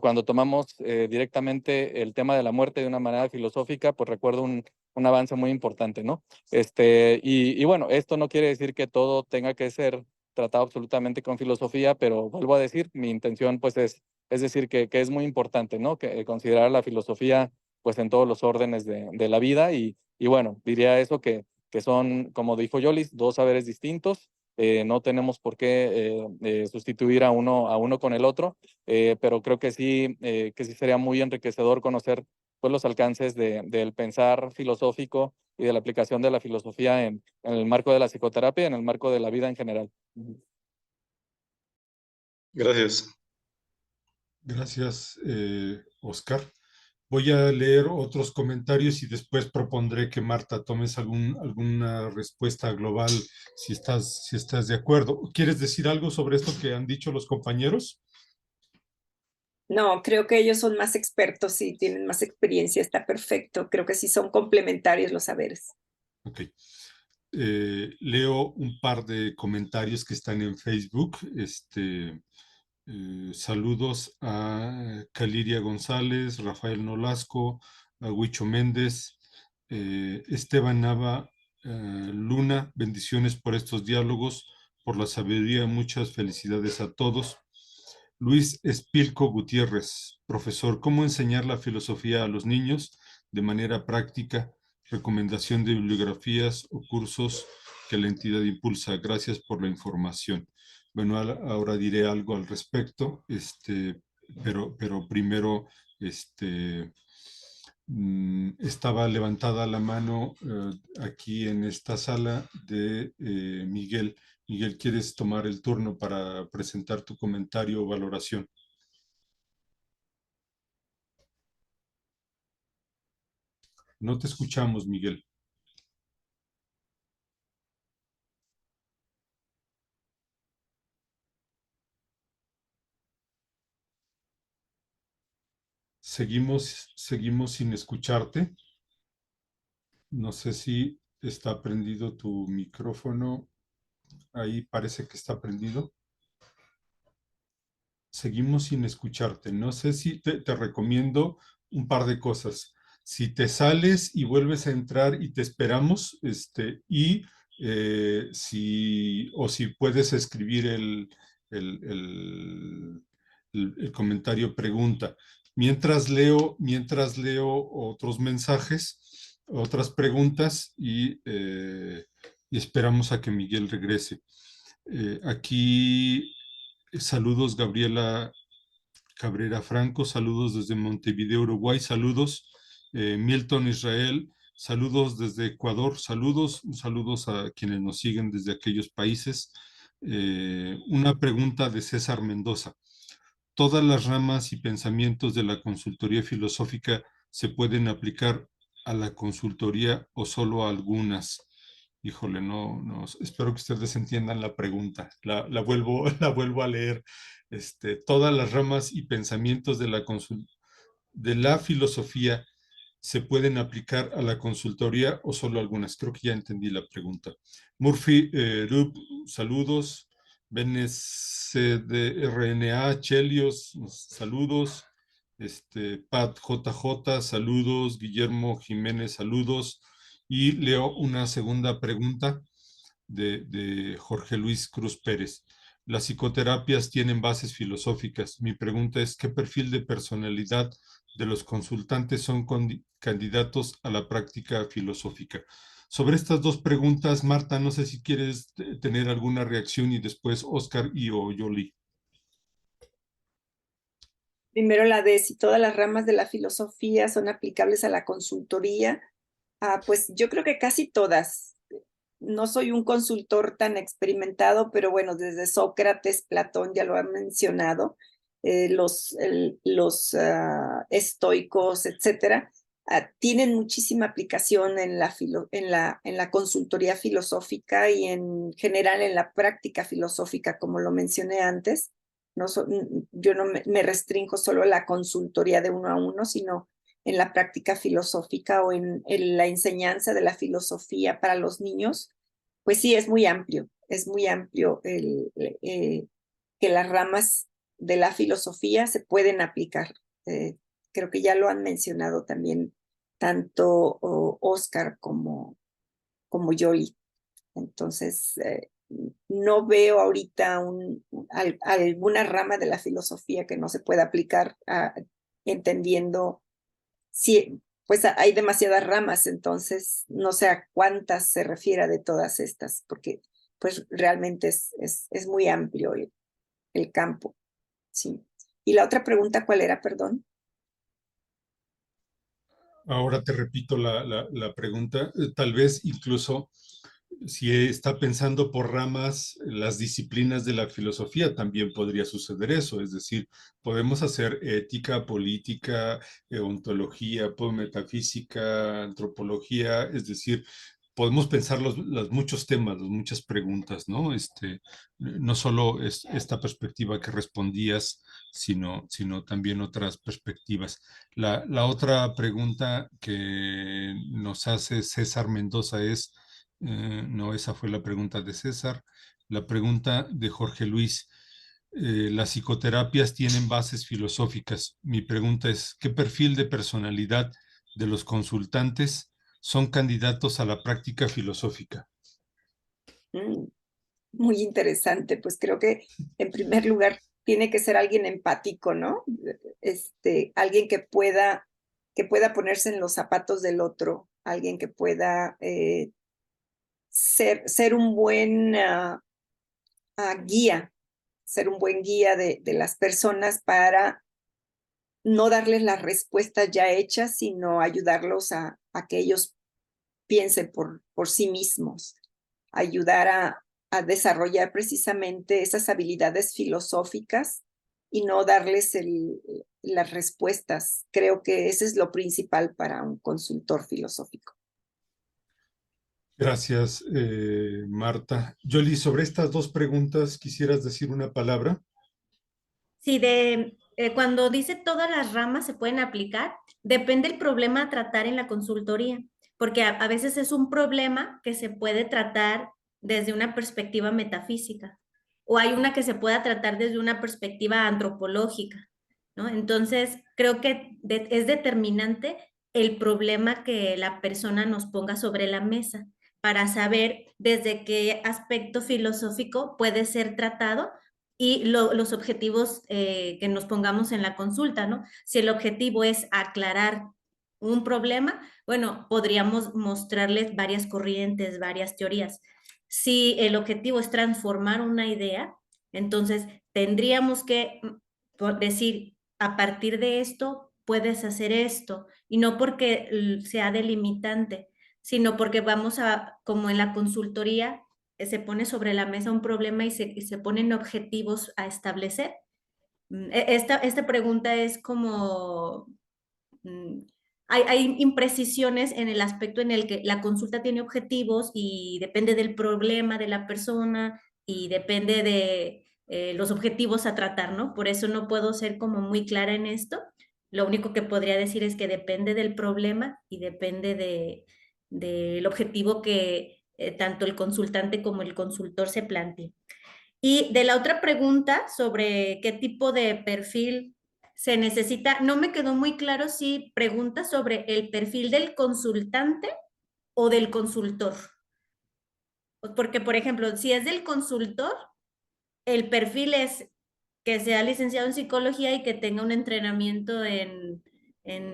cuando tomamos directamente el tema de la muerte de una manera filosófica, pues recuerdo un avance muy importante, ¿no? Y bueno, esto no quiere decir que todo tenga que ser tratado absolutamente con filosofía, pero vuelvo a decir, mi intención pues es decir que es muy importante, ¿no? Que considerar la filosofía pues en todos los órdenes de la vida y bueno, diría eso que son, como dijo Yolis, dos saberes distintos. No tenemos por qué sustituir a uno con el otro, pero creo que sí sería muy enriquecedor conocer pues, los alcances del pensar filosófico y de la aplicación de la filosofía en el marco de la psicoterapia y en el marco de la vida en general. Gracias. Gracias, Oscar. Voy a leer otros comentarios y después propondré que Marta tomes alguna respuesta global si estás de acuerdo. ¿Quieres decir algo sobre esto que han dicho los compañeros? No, creo que ellos son más expertos y tienen más experiencia, está perfecto. Creo que sí son complementarios los saberes. Ok. Leo un par de comentarios que están en Facebook. Saludos a Caliria González, Rafael Nolasco, a Huicho Méndez, Esteban Nava, Luna, bendiciones por estos diálogos, por la sabiduría, muchas felicidades a todos. Luis Espilco Gutiérrez, profesor, ¿cómo enseñar la filosofía a los niños de manera práctica? Recomendación de bibliografías o cursos que la entidad impulsa. Gracias por la información. Bueno, ahora diré algo al respecto, pero primero, estaba levantada la mano aquí en esta sala de Miguel. Miguel, ¿quieres tomar el turno para presentar tu comentario o valoración? No te escuchamos, Miguel. Seguimos sin escucharte. No sé si está prendido tu micrófono. Ahí parece que está prendido. Seguimos sin escucharte. No sé si te recomiendo un par de cosas. Si te sales y vuelves a entrar y te esperamos, o si puedes escribir el, el- el comentario pregunta. Mientras leo otros mensajes, otras preguntas y esperamos a que Miguel regrese. Aquí saludos, Gabriela Cabrera Franco, saludos desde Montevideo, Uruguay, saludos, Milton Israel, saludos desde Ecuador, saludos a quienes nos siguen desde aquellos países. Una pregunta de César Mendoza. ¿Todas las ramas y pensamientos de la consultoría filosófica se pueden aplicar a la consultoría o solo a algunas? Híjole, no, espero que ustedes entiendan la pregunta. La vuelvo a leer. Todas las ramas y pensamientos de la filosofía se pueden aplicar a la consultoría o solo algunas. Creo que ya entendí la pregunta. Murphy, Rup, saludos. BNCDRNA, Chelios, saludos. Pat JJ, saludos. Guillermo Jiménez, saludos. Y leo una segunda pregunta de Jorge Luis Cruz Pérez. Las psicoterapias tienen bases filosóficas. Mi pregunta es, ¿qué perfil de personalidad de los consultantes son candidatos a la práctica filosófica? Sobre estas dos preguntas, Marta, no sé si quieres tener alguna reacción y después Oscar y o Yoli. Primero la de si todas las ramas de la filosofía son aplicables a la consultoría. Pues yo creo que casi todas. No soy un consultor tan experimentado, pero bueno, desde Sócrates, Platón ya lo han mencionado, los estoicos, etcétera, tienen muchísima aplicación en la consultoría filosófica y en general en la práctica filosófica, como lo mencioné antes. No yo no me restringo solo a la consultoría de uno a uno, sino en la práctica filosófica o en la enseñanza de la filosofía para los niños, pues sí, es muy amplio que las ramas de la filosofía se pueden aplicar. Creo que ya lo han mencionado también tanto Oscar como Yoli. Entonces, no veo ahorita alguna rama de la filosofía que no se pueda aplicar entendiendo si, pues hay demasiadas ramas, entonces no sé a cuántas se refiera de todas estas, porque pues realmente es muy amplio el campo. Sí. Y la otra pregunta, ¿cuál era? Perdón. Ahora te repito la pregunta. Tal vez incluso si está pensando por ramas, las disciplinas de la filosofía, también podría suceder eso. Es decir, podemos hacer ética, política, ontología, metafísica, antropología. Es decir, podemos pensar los muchos temas, las muchas preguntas, ¿no? No solo es esta perspectiva que respondías, sino también otras perspectivas. La otra pregunta que nos hace César Mendoza es, no, esa fue la pregunta de César, la pregunta de Jorge Luis. Las psicoterapias tienen bases filosóficas. Mi pregunta es, ¿qué perfil de personalidad de los consultantes son candidatos a la práctica filosófica? Mm, Muy interesante, pues creo que en primer lugar tiene que ser alguien empático, ¿no? Alguien que pueda ponerse en los zapatos del otro, alguien que pueda ser un buen guía, ser un buen guía de las personas para no darles las respuestas ya hechas, sino ayudarlos a que ellos piensen por sí mismos, ayudar a desarrollar precisamente esas habilidades filosóficas y no darles las respuestas. Creo que ese es lo principal para un consultor filosófico. Gracias, Marta. Yoli, sobre estas dos preguntas, ¿quisieras decir una palabra? Sí, cuando dice todas las ramas se pueden aplicar, depende el problema a tratar en la consultoría, porque a veces es un problema que se puede tratar desde una perspectiva metafísica, o hay una que se pueda tratar desde una perspectiva antropológica, ¿no? Entonces, creo que es determinante el problema que la persona nos ponga sobre la mesa para saber desde qué aspecto filosófico puede ser tratado y los objetivos que nos pongamos en la consulta, ¿no? Si el objetivo es aclarar un problema, bueno, podríamos mostrarles varias corrientes, varias teorías. Si el objetivo es transformar una idea, entonces tendríamos que decir, a partir de esto puedes hacer esto, y no porque sea delimitante, sino porque vamos a, como en la consultoría, se pone sobre la mesa un problema y se ponen objetivos a establecer. Esta pregunta es como, mm, hay imprecisiones en el aspecto en el que la consulta tiene objetivos y depende del problema de la persona y depende de los objetivos a tratar, ¿no? Por eso no puedo ser como muy clara en esto. Lo único que podría decir es que depende del problema y depende del objetivo que tanto el consultante como el consultor se planteen. Y de la otra pregunta sobre qué tipo de perfil se necesita, no me quedó muy claro si pregunta sobre el perfil del consultante o del consultor. Porque, por ejemplo, si es del consultor, el perfil es que sea licenciado en psicología y que tenga un entrenamiento en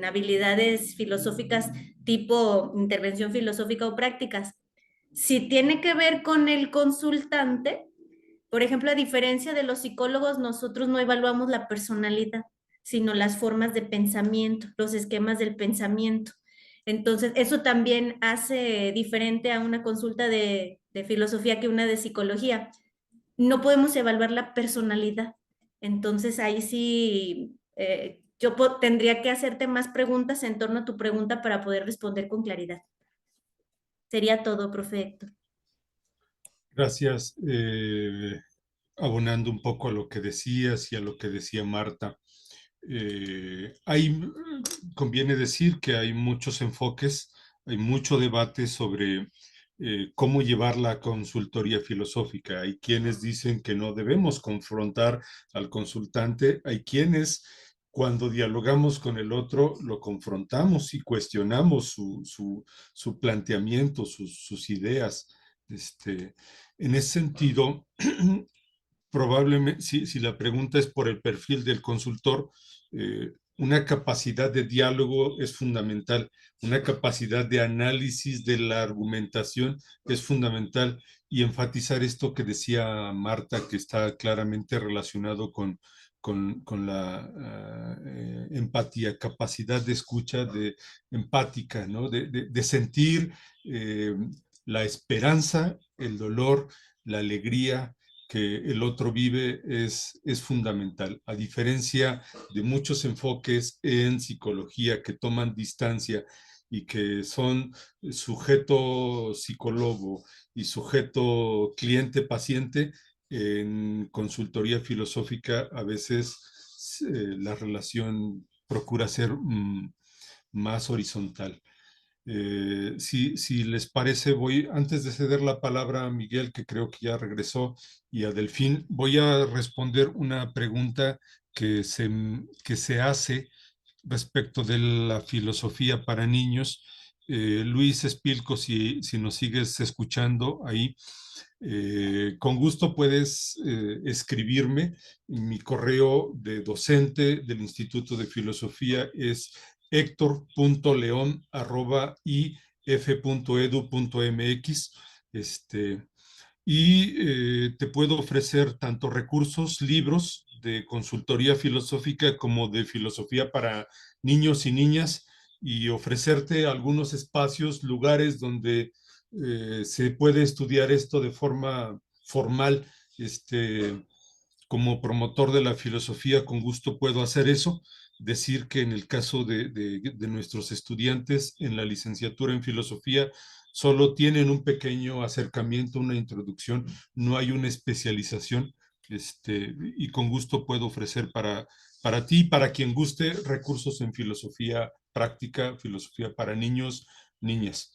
habilidades filosóficas tipo intervención filosófica o prácticas. Si tiene que ver con el consultante, por ejemplo, a diferencia de los psicólogos, nosotros no evaluamos la personalidad, sino las formas de pensamiento, los esquemas del pensamiento. Entonces, eso también hace diferente a una consulta de filosofía que una de psicología. No podemos evaluar la personalidad. Entonces, ahí sí, yo tendría que hacerte más preguntas en torno a tu pregunta para poder responder con claridad. Sería todo, profe Héctor. Gracias. Abonando un poco a lo que decías y a lo que decía Marta. Conviene decir que hay muchos enfoques, hay mucho debate sobre cómo llevar la consultoría filosófica. Hay quienes dicen que no debemos confrontar al consultante, hay quienes cuando dialogamos con el otro lo confrontamos y cuestionamos su planteamiento, sus ideas. En ese sentido, probablemente, si la pregunta es por el perfil del consultor, una capacidad de diálogo es fundamental, una capacidad de análisis de la argumentación es fundamental y enfatizar esto que decía Marta, que está claramente relacionado con la empatía, capacidad de escucha empática, ¿no? De sentir la esperanza, el dolor, la alegría, que el otro vive es fundamental. A diferencia de muchos enfoques en psicología que toman distancia y que son sujeto psicólogo y sujeto cliente-paciente, en consultoría filosófica a veces la relación procura ser más horizontal. Si les parece, voy, antes de ceder la palabra a Miguel, que creo que ya regresó, y a Delfín, voy a responder una pregunta que se hace respecto de la filosofía para niños. Luis Espilco, si nos sigues escuchando ahí, con gusto puedes escribirme. Mi correo de docente del Instituto de Filosofía es hector.leon@if.edu.mx. Y te puedo ofrecer tanto recursos, libros de consultoría filosófica como de filosofía para niños y niñas, y ofrecerte algunos espacios, lugares donde se puede estudiar esto de forma formal. Como promotor de la filosofía, con gusto puedo hacer eso. Decir que en el caso de nuestros estudiantes en la licenciatura en filosofía, solo tienen un pequeño acercamiento, una introducción, no hay una especialización, y con gusto puedo ofrecer para ti, para quien guste, recursos en filosofía práctica, filosofía para niños, niñas.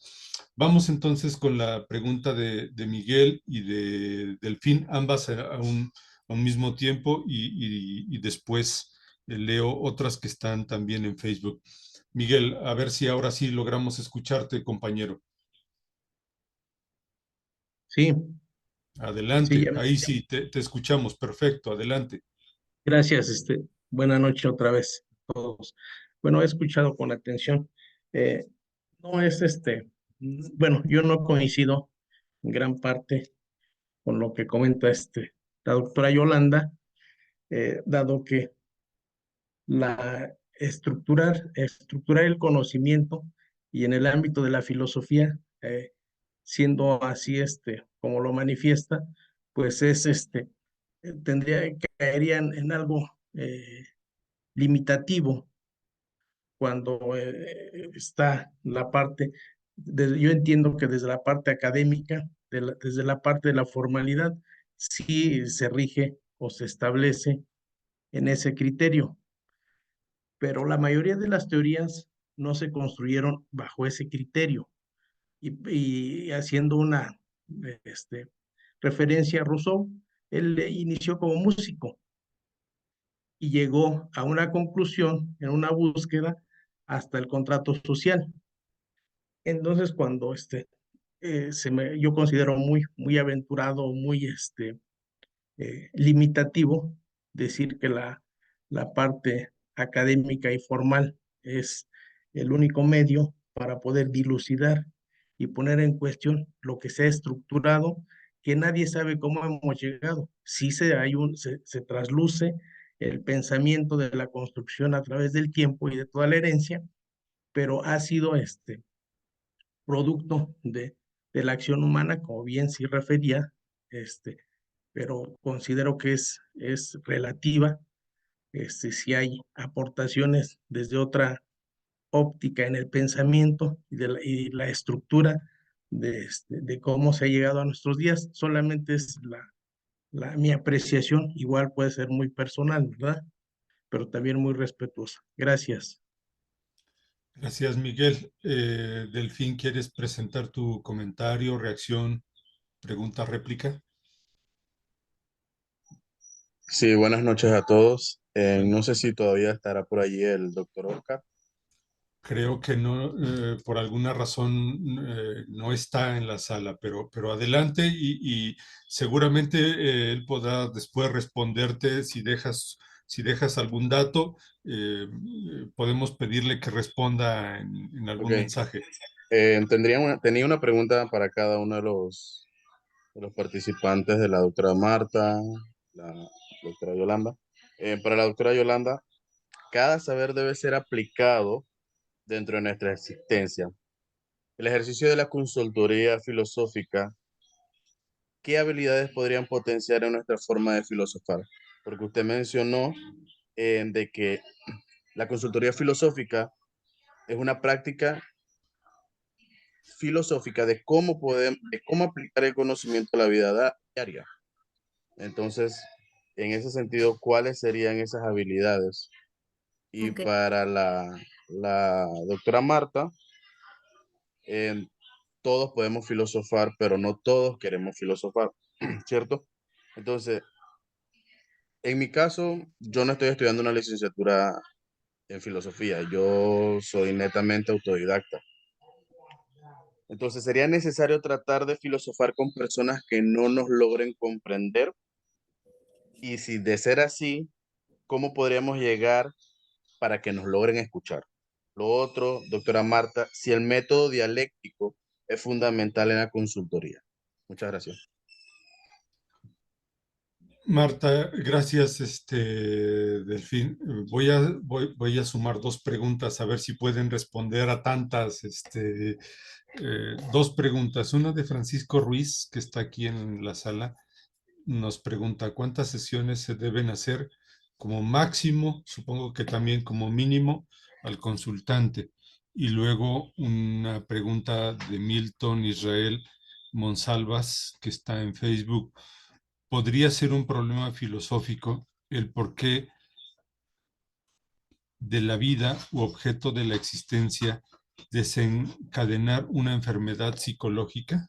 Vamos entonces con la pregunta de Miguel y de Delfín, ambas a un mismo tiempo, y después leo otras que están también en Facebook. Miguel, a ver si ahora sí logramos escucharte, compañero. Sí, sí, Adelante, ahí sí, te escuchamos, perfecto, adelante. gracias, buena noche otra vez a todos. Bueno, he escuchado con atención. Eh, no es bueno, yo no coincido en gran parte con lo que comenta la doctora Yolanda, dado que estructurar el conocimiento y en el ámbito de la filosofía, siendo así, como lo manifiesta, pues caería en algo limitativo cuando está la parte, yo entiendo que desde la parte académica, desde la parte de la formalidad, sí se rige o se establece en ese criterio, pero la mayoría de las teorías no se construyeron bajo ese criterio. Y haciendo una referencia a Rousseau, él inició como músico y llegó a una conclusión en una búsqueda hasta el contrato social. Entonces, cuando yo considero muy aventurado, muy limitativo decir que la parte académica y formal es el único medio para poder dilucidar y poner en cuestión lo que se ha estructurado, que nadie sabe cómo hemos llegado. Sí se trasluce el pensamiento de la construcción a través del tiempo y de toda la herencia, pero ha sido producto de la acción humana, como bien sí refería, pero considero que es relativa. Si hay aportaciones desde otra óptica en el pensamiento y la estructura de cómo se ha llegado a nuestros días, solamente es mi apreciación, igual puede ser muy personal, ¿verdad? Pero también muy respetuosa. Gracias. Gracias, Miguel. Delfín, ¿quieres presentar tu comentario, reacción, pregunta, réplica? Sí, buenas noches a todos. No sé si todavía estará por allí el doctor Oscar. Creo que no, por alguna razón no está en la sala, pero adelante, y seguramente él podrá después responderte si dejas algún dato. Podemos pedirle que responda en Ok. algún mensaje. Tenía una pregunta para cada uno de los participantes, de la doctora Marta, la doctora Yolanda. Para la doctora Yolanda, cada saber debe ser aplicado dentro de nuestra existencia. El ejercicio de la consultoría filosófica, ¿qué habilidades podrían potenciar en nuestra forma de filosofar? Porque usted mencionó de que la consultoría filosófica es una práctica filosófica de cómo aplicar el conocimiento a la vida diaria. Entonces, en ese sentido, ¿cuáles serían esas habilidades? Y Ok. para la doctora Marta, todos podemos filosofar, pero no todos queremos filosofar, ¿cierto? Entonces, en mi caso, yo no estoy estudiando una licenciatura en filosofía, yo soy netamente autodidacta. Entonces, sería necesario tratar de filosofar con personas que no nos logren comprender. Y si de ser así, ¿cómo podríamos llegar para que nos logren escuchar? Lo otro, doctora Marta, si el método dialéctico es fundamental en la consultoría. Muchas gracias. Marta, gracias, Delfín. Voy a sumar dos preguntas, a ver si pueden responder a tantas, dos preguntas. Una de Francisco Ruiz, que está aquí en la sala, nos pregunta cuántas sesiones se deben hacer como máximo, supongo que también como mínimo, al consultante. Y luego una pregunta de Milton Israel Monsalvas, que está en Facebook. ¿Podría ser un problema filosófico el porqué de la vida u objeto de la existencia desencadenar una enfermedad psicológica?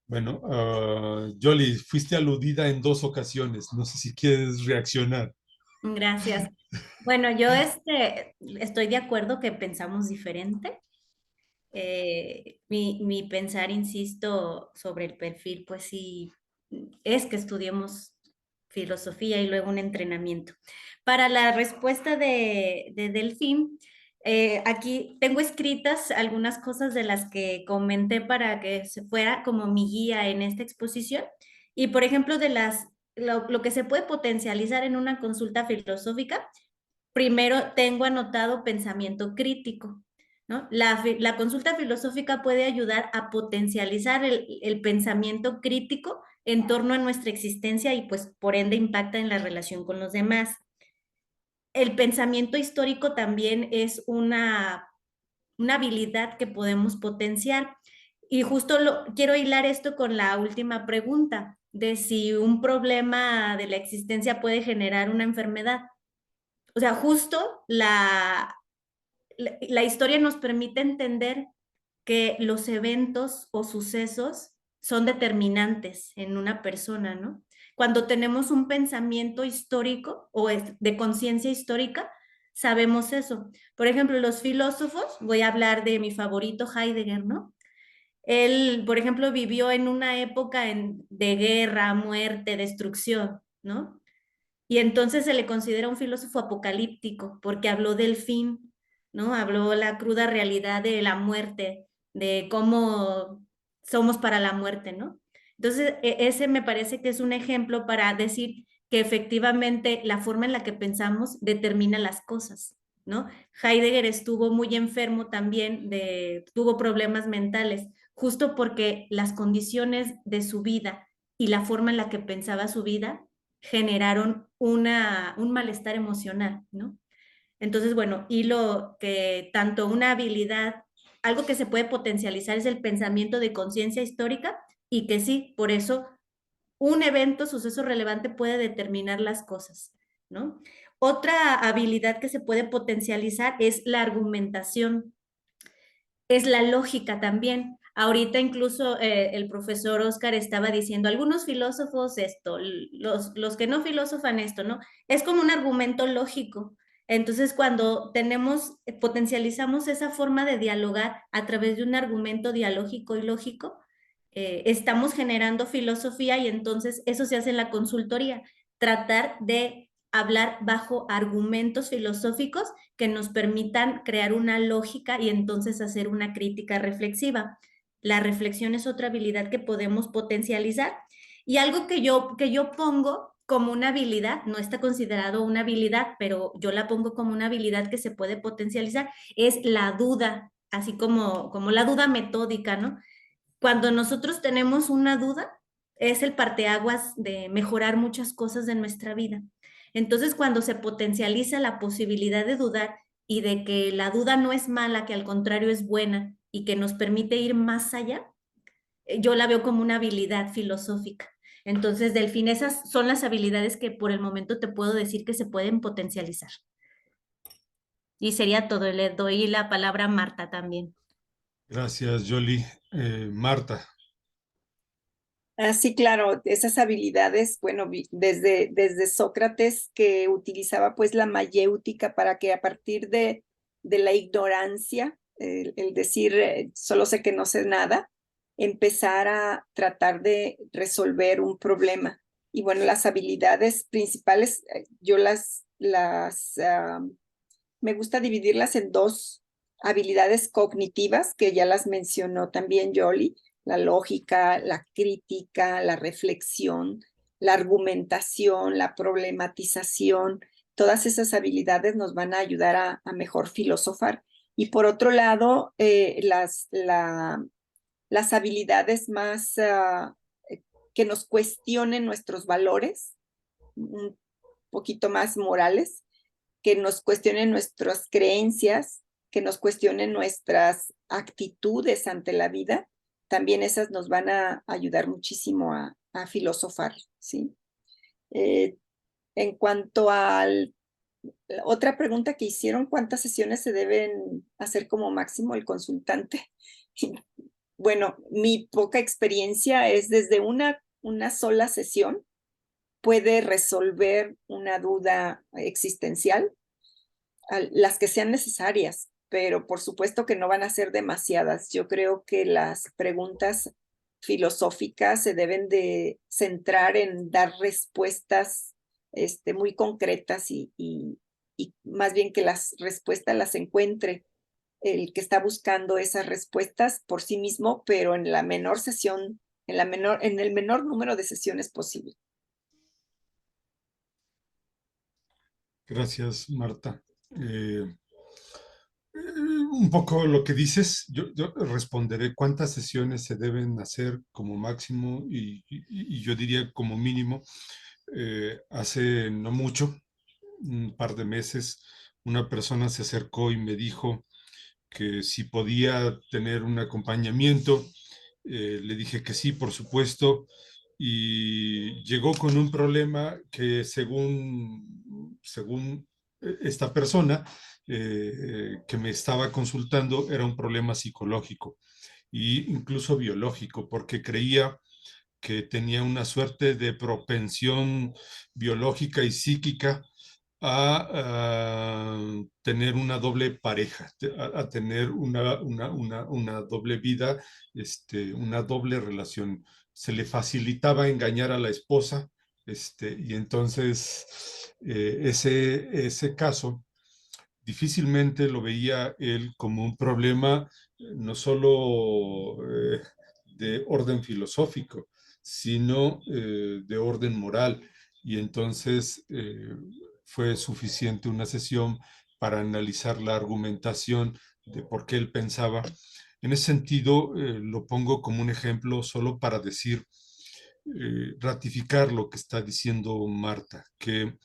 Bueno, Yoli, fuiste aludida en dos ocasiones. No sé si quieres reaccionar. Gracias. Bueno, yo estoy de acuerdo que pensamos diferente. Mi pensar, insisto, sobre el perfil, pues sí, es que estudiemos filosofía y luego un entrenamiento. Para la respuesta de Delfín, aquí tengo escritas algunas cosas de las que comenté para que se fuera como mi guía en esta exposición. Y por ejemplo, lo que se puede potencializar en una consulta filosófica, primero tengo anotado pensamiento crítico, ¿no? La consulta filosófica puede ayudar a potencializar el pensamiento crítico en torno a nuestra existencia y pues por ende impacta en la relación con los demás. El pensamiento histórico también es una habilidad que podemos potenciar. Y justo quiero hilar esto con la última pregunta, de si un problema de la existencia puede generar una enfermedad. O sea, justo la historia nos permite entender que los eventos o sucesos son determinantes en una persona, ¿no? Cuando tenemos un pensamiento histórico o de conciencia histórica, sabemos eso. Por ejemplo, los filósofos, voy a hablar de mi favorito Heidegger, ¿no? Él, por ejemplo, vivió en una época de guerra, muerte, destrucción, ¿no? Y entonces se le considera un filósofo apocalíptico porque habló del fin, ¿no? Habló la cruda realidad de la muerte, de cómo somos para la muerte, ¿no? Entonces, ese me parece que es un ejemplo para decir que efectivamente la forma en la que pensamos determina las cosas, ¿no? Heidegger estuvo muy enfermo también, tuvo problemas mentales, justo porque las condiciones de su vida y la forma en la que pensaba su vida generaron un malestar emocional, ¿no? Entonces, bueno, y lo que tanto una habilidad, algo que se puede potencializar es el pensamiento de conciencia histórica y que sí, por eso un evento, suceso relevante puede determinar las cosas, ¿no? Otra habilidad que se puede potencializar es la argumentación, es la lógica también. Ahorita incluso el profesor Oscar estaba diciendo, algunos filósofos esto, los que no filósofan esto, ¿no? Es como un argumento lógico. Entonces, cuando potencializamos esa forma de dialogar a través de un argumento dialógico y lógico, estamos generando filosofía y entonces eso se hace en la consultoría, tratar de hablar bajo argumentos filosóficos que nos permitan crear una lógica y entonces hacer una crítica reflexiva. La reflexión es otra habilidad que podemos potencializar y algo que yo pongo como una habilidad, no está considerado una habilidad, pero yo la pongo como una habilidad que se puede potencializar, es la duda, así como la duda metódica, ¿no? Cuando nosotros tenemos una duda, es el parteaguas de mejorar muchas cosas de nuestra vida. Entonces, cuando se potencializa la posibilidad de dudar y de que la duda no es mala, que al contrario es buena y que nos permite ir más allá, yo la veo como una habilidad filosófica. Entonces, Delfín, esas son las habilidades que por el momento te puedo decir que se pueden potencializar. Y sería todo, le doy la palabra a Marta también. Gracias, Yoli. Marta. Sí, claro, esas habilidades, bueno, desde Sócrates, que utilizaba pues la mayéutica para que a partir de la ignorancia, el decir solo sé que no sé nada, empezar a tratar de resolver un problema. Y bueno, las habilidades principales, yo me gusta dividirlas en dos: habilidades cognitivas, que ya las mencionó también Yoli: la lógica, la crítica, la reflexión, la argumentación, la problematización. Todas esas habilidades nos van a ayudar a mejor filosofar. Y por otro lado, las habilidades más que nos cuestionen nuestros valores, un poquito más morales, que nos cuestionen nuestras creencias, que nos cuestionen nuestras actitudes ante la vida. También esas nos van a ayudar muchísimo a filosofar, ¿sí? En cuanto a la otra pregunta que hicieron, ¿cuántas sesiones se deben hacer como máximo el consultante? Bueno, mi poca experiencia es desde una sola sesión puede resolver una duda existencial, las que sean necesarias, pero por supuesto que no van a ser demasiadas. Yo creo que las preguntas filosóficas se deben de centrar en dar respuestas muy concretas y más bien que las respuestas las encuentre el que está buscando esas respuestas por sí mismo, pero en la menor sesión, en el menor número de sesiones posible. Gracias, Marta. Un poco lo que dices, yo responderé cuántas sesiones se deben hacer como máximo y yo diría como mínimo. Hace no mucho, un par de meses, una persona se acercó y me dijo que si podía tener un acompañamiento. Le dije que sí, por supuesto, y llegó con un problema que según esta persona que me estaba consultando era un problema psicológico e incluso biológico, porque creía que tenía una suerte de propensión biológica y psíquica a tener una doble pareja, a tener una doble vida, una doble relación. Se le facilitaba engañar a la esposa, y entonces ese caso difícilmente lo veía él como un problema no solo de orden filosófico, sino de orden moral. Y entonces fue suficiente una sesión para analizar la argumentación de por qué él pensaba. En ese sentido, lo pongo como un ejemplo solo para decir, ratificar lo que está diciendo Marta, que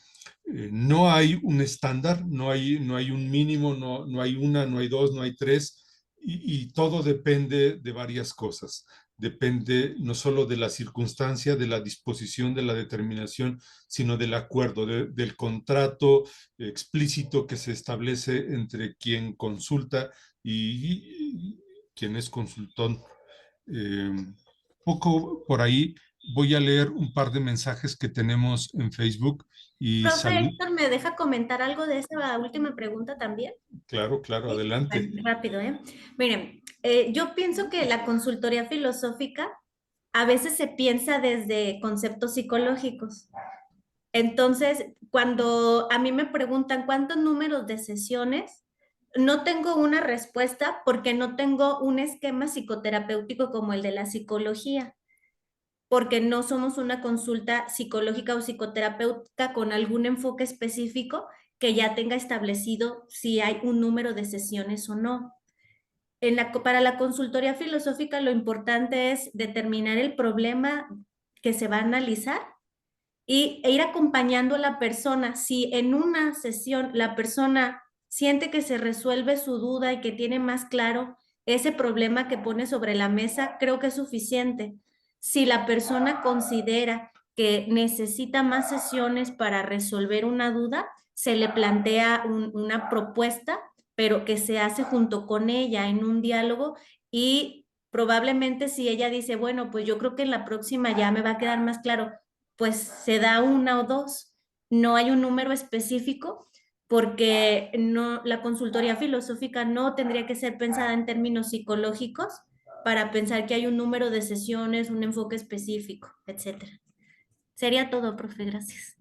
no hay un estándar, no hay un mínimo, no hay una, no hay dos, no hay tres, y todo depende de varias cosas. Depende no solo de la circunstancia, de la disposición, de la determinación, sino del acuerdo, del contrato explícito que se establece entre quien consulta y quien es consultón. Poco por ahí voy a leer un par de mensajes que tenemos en Facebook y Profe Héctor, ¿me deja comentar algo de esa última pregunta también? Claro, Sí, adelante. rápido, ¿eh? Miren, yo pienso que la consultoría filosófica a veces se piensa desde conceptos psicológicos. Entonces, cuando a mí me preguntan cuántos números de sesiones, no tengo una respuesta porque no tengo un esquema psicoterapéutico como el de la psicología, porque no somos una consulta psicológica o psicoterapéutica con algún enfoque específico que ya tenga establecido si hay un número de sesiones o no. Para la consultoría filosófica lo importante es determinar el problema que se va a analizar e ir acompañando a la persona. Si en una sesión la persona siente que se resuelve su duda y que tiene más claro ese problema que pone sobre la mesa, creo que es suficiente. Si la persona considera que necesita más sesiones para resolver una duda, se le plantea una propuesta, pero que se hace junto con ella en un diálogo, y probablemente si ella dice, bueno, pues yo creo que en la próxima ya me va a quedar más claro, pues se da una o dos. No hay un número específico, porque no, la consultoría filosófica no tendría que ser pensada en términos psicológicos para pensar que hay un número de sesiones, un enfoque específico, etcétera. Sería todo, profe, gracias.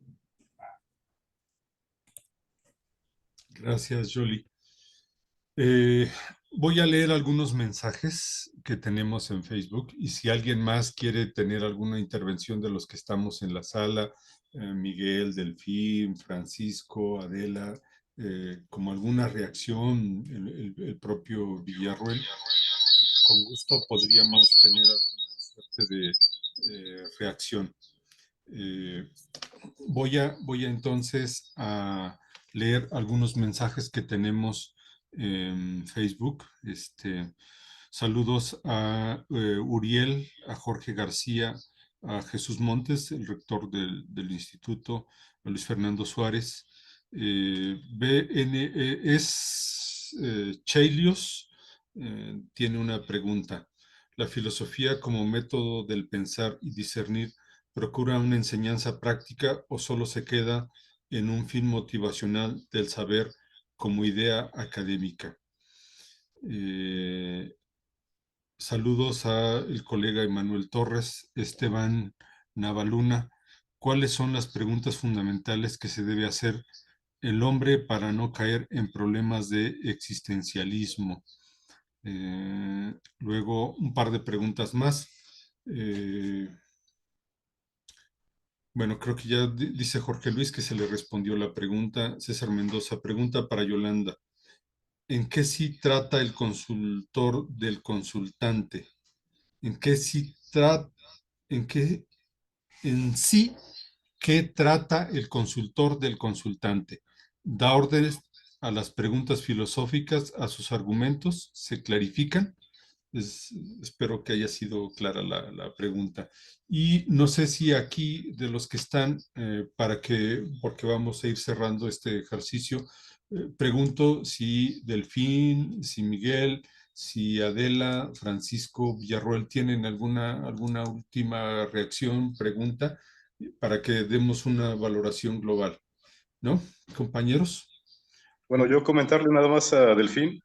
Gracias, Jolie. Voy a leer algunos mensajes que tenemos en Facebook y si alguien más quiere tener alguna intervención de los que estamos en la sala, Miguel, Delfín, Francisco, Adela, como alguna reacción, el propio Villarroel, con gusto podríamos tener alguna suerte de reacción. Voy a entonces a leer algunos mensajes que tenemos en Facebook. Saludos a Uriel, a Jorge García, a Jesús Montes, el rector del instituto, a Luis Fernando Suárez. Chelios tiene una pregunta. ¿La filosofía como método del pensar y discernir procura una enseñanza práctica o solo se queda en un fin motivacional del saber como idea académica? Saludos al colega Emanuel Torres, Esteban Navaluna. ¿Cuáles son las preguntas fundamentales que se debe hacer el hombre para no caer en problemas de existencialismo? Luego, un par de preguntas más. Bueno, creo que ya dice Jorge Luis que se le respondió la pregunta. César Mendoza, pregunta para Yolanda. ¿En qué sí trata el consultor del consultante? ¿En qué sí trata, en sí, qué trata el consultor del consultante? ¿Da órdenes a las preguntas filosóficas, a sus argumentos? ¿Se clarifican? Espero que haya sido clara la pregunta. Y no sé si aquí de los que están, porque vamos a ir cerrando este ejercicio, pregunto si Delfín, si Miguel, si Adela, Francisco, Villarroel tienen alguna última reacción, pregunta, para que demos una valoración global. ¿No, compañeros? Bueno, yo comentarle nada más a Delfín,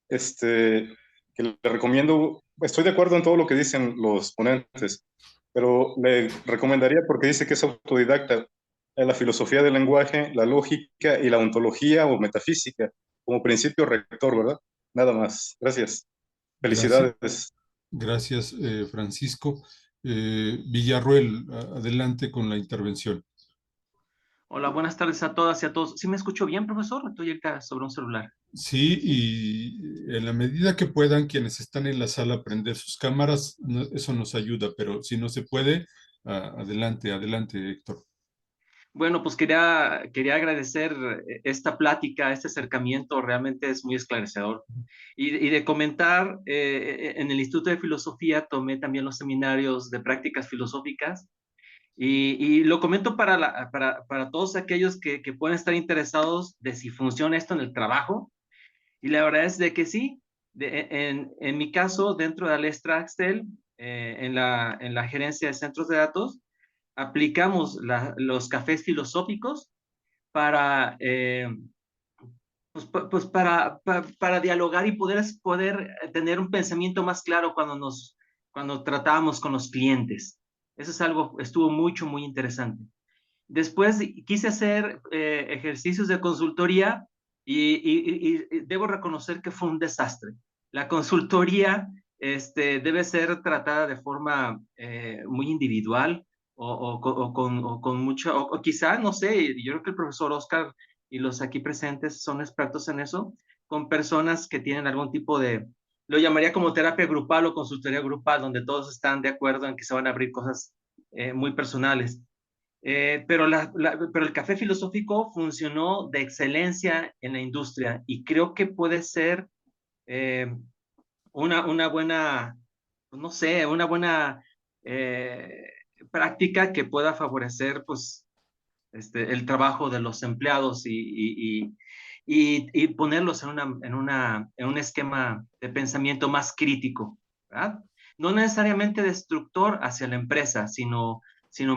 que le recomiendo, estoy de acuerdo en todo lo que dicen los ponentes, pero le recomendaría, porque dice que es autodidacta, la filosofía del lenguaje, la lógica y la ontología o metafísica como principio rector, ¿verdad? Nada más. Gracias. Felicidades. Gracias, Francisco. Villarroel, adelante con la intervención. Hola, buenas tardes a todas y a todos. ¿Sí me escucho bien, profesor? Estoy acá sobre un celular. Sí, y en la medida que puedan quienes están en la sala prender sus cámaras, eso nos ayuda, pero si no se puede, adelante, Héctor. Bueno, pues quería agradecer esta plática, este acercamiento, realmente es muy esclarecedor. Y de comentar, en el Instituto de Filosofía tomé también los seminarios de prácticas filosóficas y lo comento para todos aquellos que pueden estar interesados de si funciona esto en el trabajo. Y la verdad es de que sí, en mi caso, dentro de Alestra Axtel, en la gerencia de centros de datos, aplicamos los cafés filosóficos para, para dialogar y poder tener un pensamiento más claro cuando tratábamos con los clientes. Eso es algo, estuvo muy interesante. Después quise hacer ejercicios de consultoría y debo reconocer que fue un desastre. La consultoría debe ser tratada de forma muy individual o con mucho, o quizá, no sé, yo creo que el profesor Oscar y los aquí presentes son expertos en eso, con personas que tienen algún tipo de, lo llamaría como terapia grupal o consultoría grupal, donde todos están de acuerdo en que se van a abrir cosas muy personales. Pero el café filosófico funcionó de excelencia en la industria y creo que puede ser eh, una buena, pues, no sé, una buena práctica que pueda favorecer pues, el trabajo de los empleados y ponerlos en un esquema de pensamiento más crítico, ¿verdad? No necesariamente destructor hacia la empresa, sino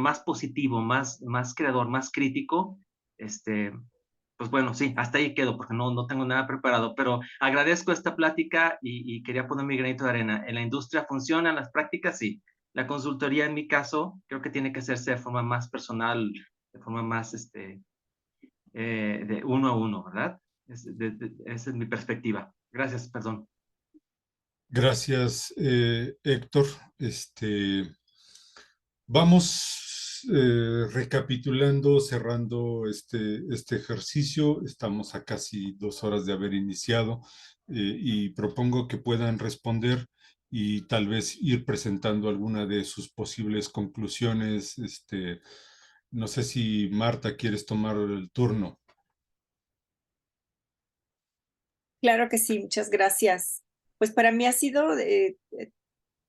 más positivo, más creador, más crítico. Pues bueno, sí, hasta ahí quedo porque no tengo nada preparado, pero agradezco esta plática y quería poner mi granito de arena. En la industria funcionan las prácticas, sí. La consultoría, en mi caso, creo que tiene que hacerse de forma más personal, de forma más de uno a uno, ¿verdad? Esa es mi perspectiva. Gracias, perdón. Gracias, Héctor. Vamos recapitulando, cerrando este ejercicio. Estamos a casi 2 horas de haber iniciado y propongo que puedan responder y tal vez ir presentando alguna de sus posibles conclusiones. No sé si Marta quieres tomar el turno. Claro que sí, muchas gracias. Pues para mí ha sido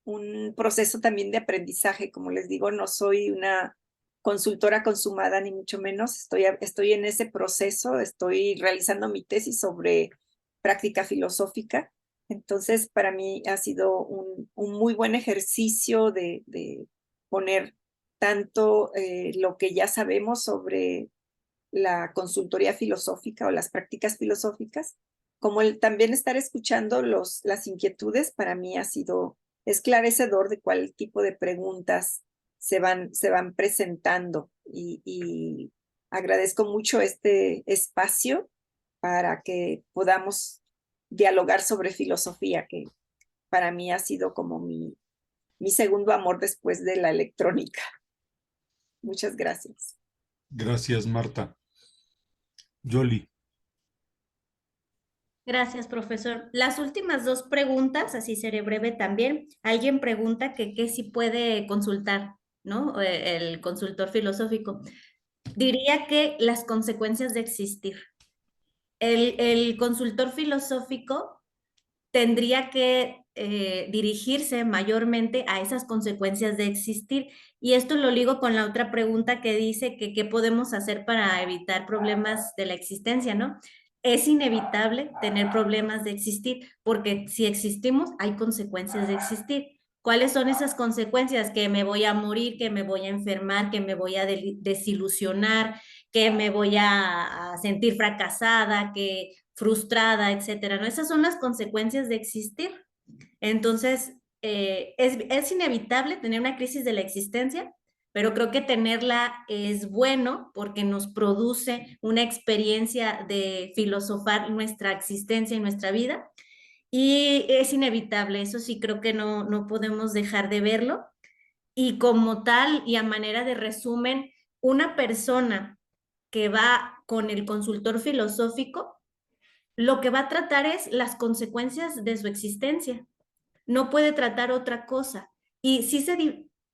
un proceso también de aprendizaje. Como les digo, no soy una consultora consumada, ni mucho menos. Estoy en ese proceso, estoy realizando mi tesis sobre práctica filosófica. Entonces, para mí ha sido un muy buen ejercicio de poner tanto lo que ya sabemos sobre la consultoría filosófica o las prácticas filosóficas, como el también estar escuchando las inquietudes, para mí ha sido esclarecedor de cuál tipo de preguntas se van presentando y agradezco mucho este espacio para que podamos dialogar sobre filosofía, que para mí ha sido como mi segundo amor después de la electrónica. Muchas gracias. Gracias, Marta. Yoli. Gracias, profesor. Las últimas dos preguntas, así seré breve también. Alguien pregunta que qué si puede consultar, ¿no? El consultor filosófico. Diría que las consecuencias de existir. El consultor filosófico tendría que dirigirse mayormente a esas consecuencias de existir. Y esto lo ligo con la otra pregunta que dice que qué podemos hacer para evitar problemas de la existencia, ¿no? Es inevitable tener problemas de existir, porque si existimos, hay consecuencias de existir. ¿Cuáles son esas consecuencias? Que me voy a morir, que me voy a enfermar, que me voy a desilusionar, que me voy a sentir fracasada, que frustrada, etcétera, ¿no? Esas son las consecuencias de existir. Entonces, es inevitable tener una crisis de la existencia, pero creo que tenerla es bueno porque nos produce una experiencia de filosofar nuestra existencia y nuestra vida. Y es inevitable, eso sí creo que no podemos dejar de verlo. Y como tal, y a manera de resumen, una persona que va con el consultor filosófico lo que va a tratar es las consecuencias de su existencia. No puede tratar otra cosa. Y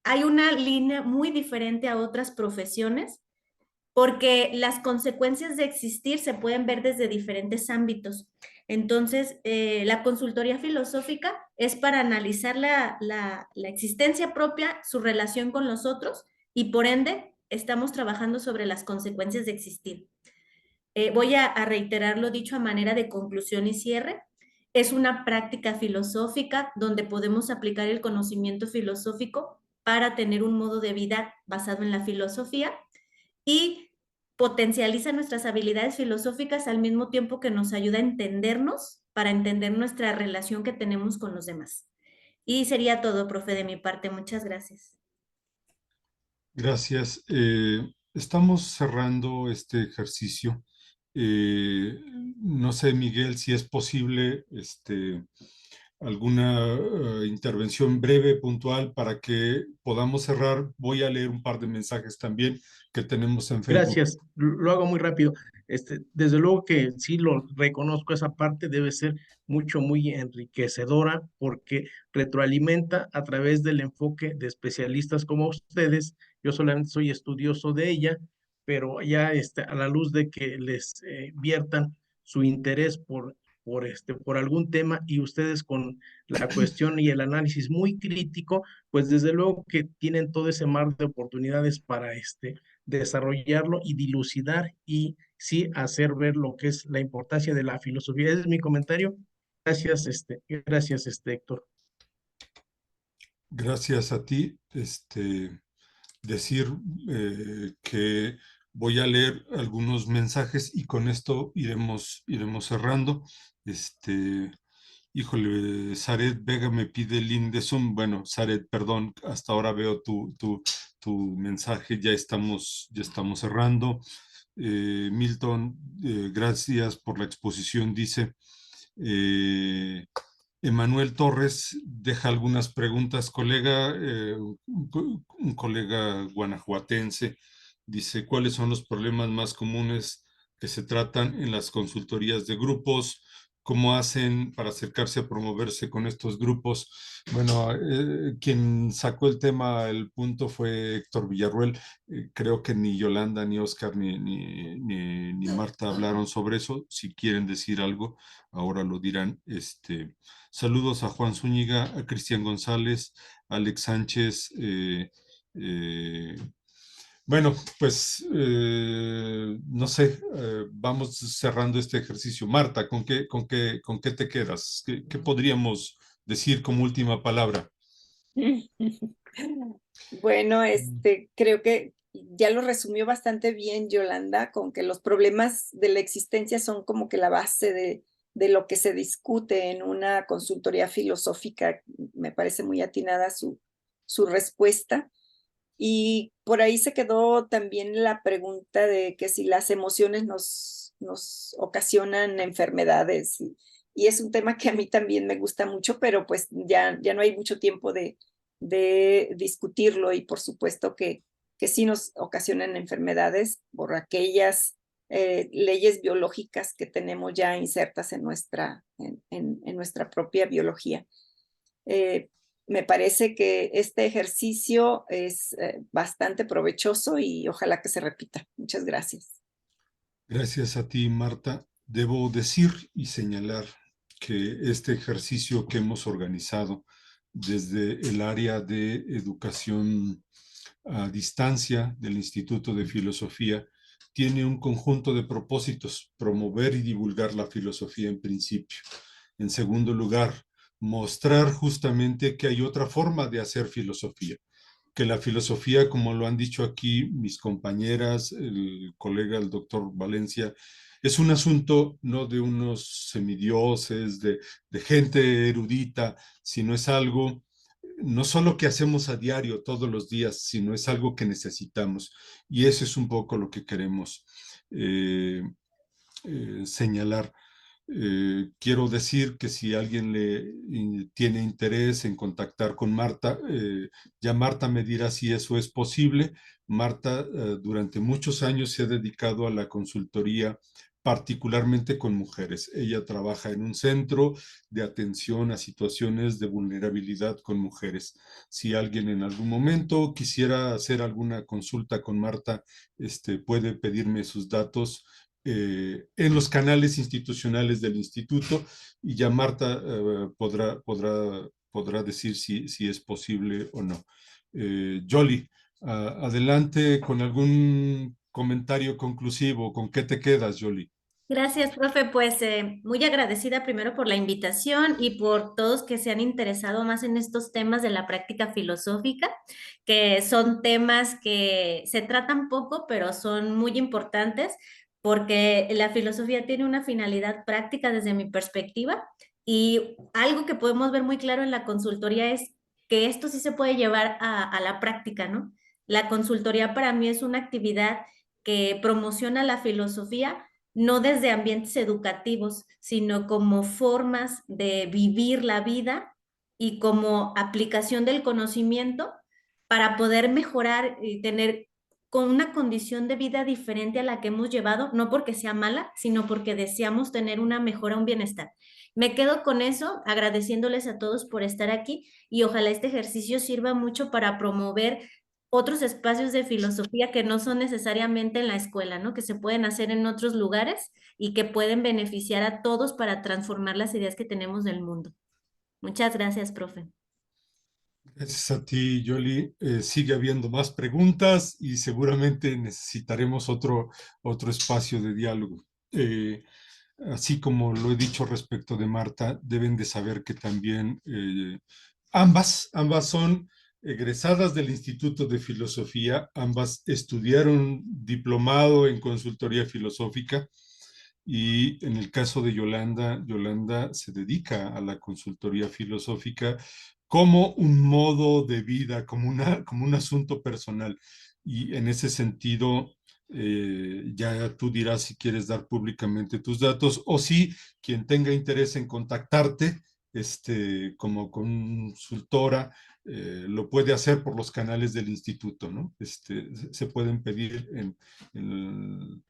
hay una línea muy diferente a otras profesiones porque las consecuencias de existir se pueden ver desde diferentes ámbitos. Entonces, la consultoría filosófica es para analizar la existencia propia, su relación con los otros y por ende estamos trabajando sobre las consecuencias de existir. Voy a reiterar lo dicho a manera de conclusión y cierre. Es una práctica filosófica donde podemos aplicar el conocimiento filosófico para tener un modo de vida basado en la filosofía y potencializa nuestras habilidades filosóficas al mismo tiempo que nos ayuda a entendernos para entender nuestra relación que tenemos con los demás. Y sería todo, profe, de mi parte. Muchas gracias. Gracias. Estamos cerrando este ejercicio. No sé, Miguel, si es posible alguna intervención breve, puntual, para que podamos cerrar. Voy a leer un par de mensajes también que tenemos en Facebook. Gracias, lo hago muy rápido. Desde luego que sí lo reconozco, esa parte debe ser muy enriquecedora porque retroalimenta a través del enfoque de especialistas como ustedes. Yo solamente soy estudioso de ella, pero ya a la luz de que les viertan su interés por algún tema y ustedes con la cuestión y el análisis muy crítico, pues desde luego que tienen todo ese mar de oportunidades para desarrollarlo y dilucidar y sí hacer ver lo que es la importancia de la filosofía. Ese es mi comentario. Gracias, Héctor. Gracias a ti. Decir que voy a leer algunos mensajes y con esto iremos cerrando. Híjole, Zaret Vega me pide el link de Zoom. Bueno, Zaret, perdón, hasta ahora veo tu mensaje, ya estamos cerrando. Milton, gracias por la exposición, dice. Emanuel Torres deja algunas preguntas, colega, un colega guanajuatense, dice, ¿cuáles son los problemas más comunes que se tratan en las consultorías de grupos? ¿Cómo hacen para acercarse a promoverse con estos grupos? Bueno, quien sacó el punto fue Héctor Villarruel. Creo que ni Yolanda, ni Oscar, ni Marta hablaron sobre eso. Si quieren decir algo, ahora lo dirán. Saludos a Juan Zúñiga, a Cristian González, a Alex Sánchez. Bueno, pues no sé, vamos cerrando este ejercicio. Marta, ¿con qué te quedas? ¿Qué podríamos decir como última palabra? Bueno, creo que ya lo resumió bastante bien Yolanda, con que los problemas de la existencia son como que la base de lo que se discute en una consultoría filosófica. Me parece muy atinada su respuesta. Y por ahí se quedó también la pregunta de que si las emociones nos ocasionan enfermedades. Y es un tema que a mí también me gusta mucho, pero pues ya no hay mucho tiempo de discutirlo y por supuesto que sí nos ocasionan enfermedades por aquellas leyes biológicas que tenemos ya insertas en nuestra propia biología. Me parece que este ejercicio es bastante provechoso y ojalá que se repita. Muchas gracias. Gracias a ti, Marta. Debo decir y señalar que este ejercicio que hemos organizado desde el área de educación a distancia del Instituto de Filosofía tiene un conjunto de propósitos: promover y divulgar la filosofía en principio. En segundo lugar, mostrar justamente que hay otra forma de hacer filosofía, que la filosofía, como lo han dicho aquí mis compañeras, el colega, el doctor Valencia, es un asunto no de unos semidioses, de gente erudita, sino es algo no solo que hacemos a diario todos los días, sino es algo que necesitamos. Y eso es un poco lo que queremos señalar. Quiero decir que si alguien tiene interés en contactar con Marta, ya Marta me dirá si eso es posible. Marta durante muchos años se ha dedicado a la consultoría, particularmente con mujeres. Ella trabaja en un centro de atención a situaciones de vulnerabilidad con mujeres. Si alguien en algún momento quisiera hacer alguna consulta con Marta, puede pedirme sus datos en los canales institucionales del instituto, y ya Marta podrá decir si es posible o no. Yoli, adelante con algún comentario conclusivo. ¿Con qué te quedas, Yoli? Gracias, profe. Pues muy agradecida primero por la invitación y por todos que se han interesado más en estos temas de la práctica filosófica, que son temas que se tratan poco, pero son muy importantes porque la filosofía tiene una finalidad práctica desde mi perspectiva, y algo que podemos ver muy claro en la consultoría es que esto sí se puede llevar a la práctica, ¿no? La consultoría para mí es una actividad que promociona la filosofía no desde ambientes educativos, sino como formas de vivir la vida y como aplicación del conocimiento para poder mejorar y tener con una condición de vida diferente a la que hemos llevado, no porque sea mala, sino porque deseamos tener una mejora, un bienestar. Me quedo con eso, agradeciéndoles a todos por estar aquí y ojalá este ejercicio sirva mucho para promover otros espacios de filosofía que no son necesariamente en la escuela, ¿no? Que se pueden hacer en otros lugares y que pueden beneficiar a todos para transformar las ideas que tenemos del mundo. Muchas gracias, profe. Gracias a ti, Yoli. Sigue habiendo más preguntas y seguramente necesitaremos otro espacio de diálogo. Así como lo he dicho respecto de Marta, deben de saber que también ambas son egresadas del Instituto de Filosofía, ambas estudiaron diplomado en consultoría filosófica y en el caso de Yolanda, Yolanda se dedica a la consultoría filosófica como un modo de vida, como un asunto personal. Y en ese sentido, ya tú dirás si quieres dar públicamente tus datos o si quien tenga interés en contactarte como consultora, lo puede hacer por los canales del instituto, ¿no? Se pueden pedir en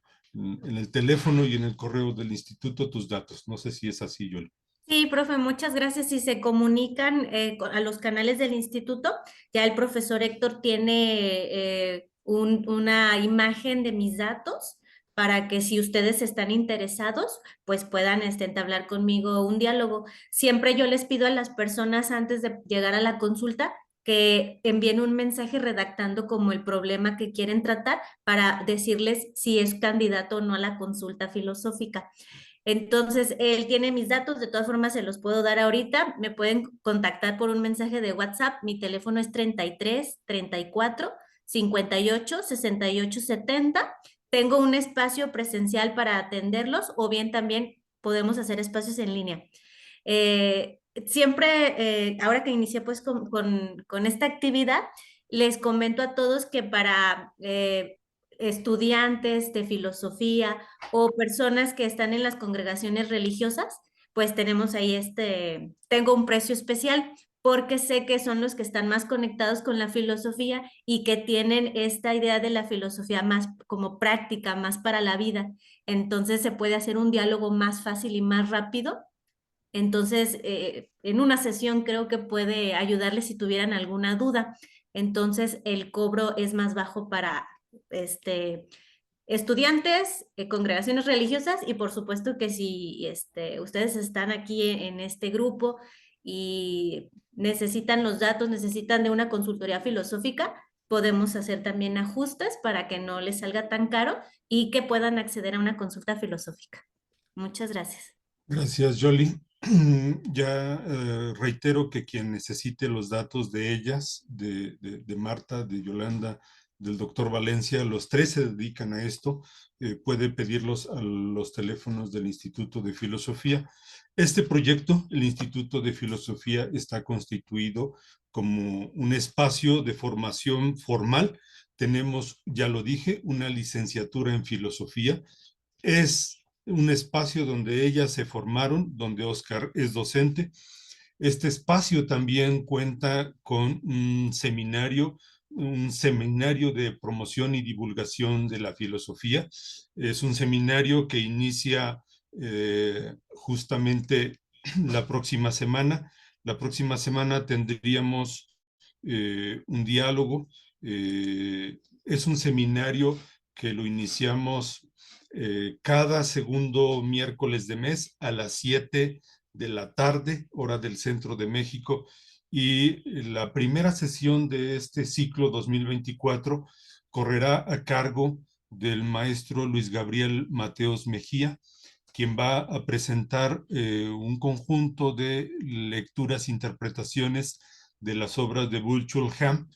el teléfono y en el correo del instituto tus datos. No sé si es así, Yoli. Sí, profe, muchas gracias. Si se comunican a los canales del instituto, ya el profesor Héctor tiene una imagen de mis datos para que si ustedes están interesados, pues puedan entablar conmigo un diálogo. Siempre yo les pido a las personas antes de llegar a la consulta que envíen un mensaje redactando como el problema que quieren tratar para decirles si es candidato o no a la consulta filosófica. Entonces, él tiene mis datos, de todas formas se los puedo dar ahorita. Me pueden contactar por un mensaje de WhatsApp. Mi teléfono es 33 34 58 68 70. Tengo un espacio presencial para atenderlos o bien también podemos hacer espacios en línea. Siempre, ahora que inicié pues con esta actividad, les comento a todos que para estudiantes de filosofía o personas que están en las congregaciones religiosas, pues tenemos ahí tengo un precio especial porque sé que son los que están más conectados con la filosofía y que tienen esta idea de la filosofía más como práctica, más para la vida. Entonces se puede hacer un diálogo más fácil y más rápido. Entonces, en una sesión creo que puede ayudarles si tuvieran alguna duda. Entonces, el cobro es más bajo para estudiantes, congregaciones religiosas y por supuesto que si ustedes están aquí en este grupo y necesitan los datos, necesitan de una consultoría filosófica, podemos hacer también ajustes para que no les salga tan caro y que puedan acceder a una consulta filosófica. Muchas gracias. Gracias, Yoli. Ya reitero que quien necesite los datos de ellas, de Marta, de Yolanda, del doctor Valencia, los tres se dedican a esto, puede pedirlos a los teléfonos del Instituto de Filosofía. Este proyecto, el Instituto de Filosofía, está constituido como un espacio de formación formal. Tenemos, ya lo dije, una licenciatura en filosofía. Es un espacio donde ellas se formaron, donde Oscar es docente. Este espacio también cuenta con un seminario de promoción y divulgación de la filosofía. Es un seminario que inicia justamente la próxima semana. La próxima semana tendríamos un diálogo. Es un seminario que lo iniciamos cada segundo miércoles de mes a las 7 de la tarde, hora del centro de México. Y la primera sesión de este ciclo 2024 correrá a cargo del maestro Luis Gabriel Mateos Mejía, quien va a presentar un conjunto de lecturas e interpretaciones de las obras de Byung-Chul Han.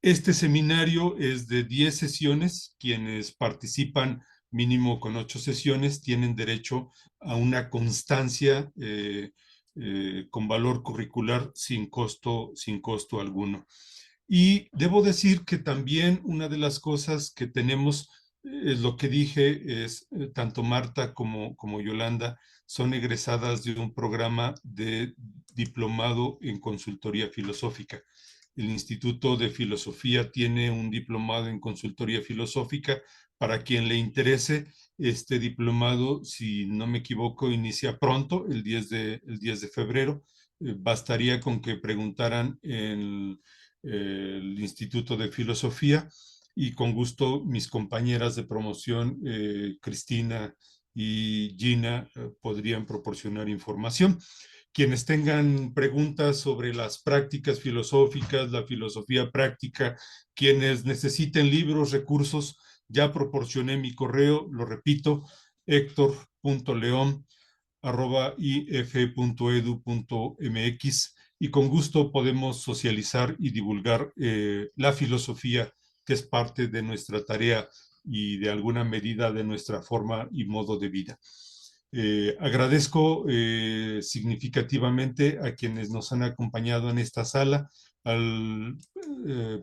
Este seminario es de 10 sesiones. Quienes participan mínimo con 8 sesiones tienen derecho a una constancia con valor curricular sin costo alguno. Y debo decir que también una de las cosas que tenemos lo que dije es, tanto Marta como Yolanda son egresadas de un programa de diplomado en consultoría filosófica. El Instituto de Filosofía tiene un diplomado en consultoría filosófica. Para quien le interese, este diplomado, si no me equivoco, inicia pronto, el 10 de febrero. Bastaría con que preguntaran en el Instituto de Filosofía y con gusto mis compañeras de promoción, Cristina y Gina, podrían proporcionar información. Quienes tengan preguntas sobre las prácticas filosóficas, la filosofía práctica, quienes necesiten libros, recursos, ya proporcioné mi correo, lo repito, hector.leon@if.edu.mx, y con gusto podemos socializar y divulgar la filosofía, que es parte de nuestra tarea y de alguna medida de nuestra forma y modo de vida. Agradezco significativamente a quienes nos han acompañado en esta sala,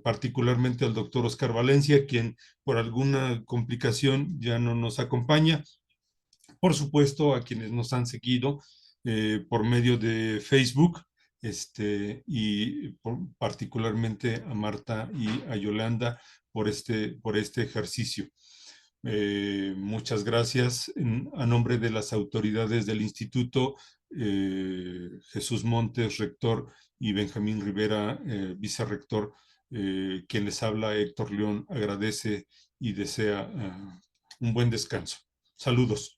particularmente al doctor Oscar Valencia, quien por alguna complicación ya no nos acompaña. Por supuesto, a quienes nos han seguido por medio de Facebook, y particularmente a Marta y a Yolanda por este ejercicio. Muchas gracias. A nombre de las autoridades del instituto, Jesús Montes, rector, y Benjamín Rivera, vicerrector, quien les habla, Héctor León, agradece y desea un buen descanso. Saludos.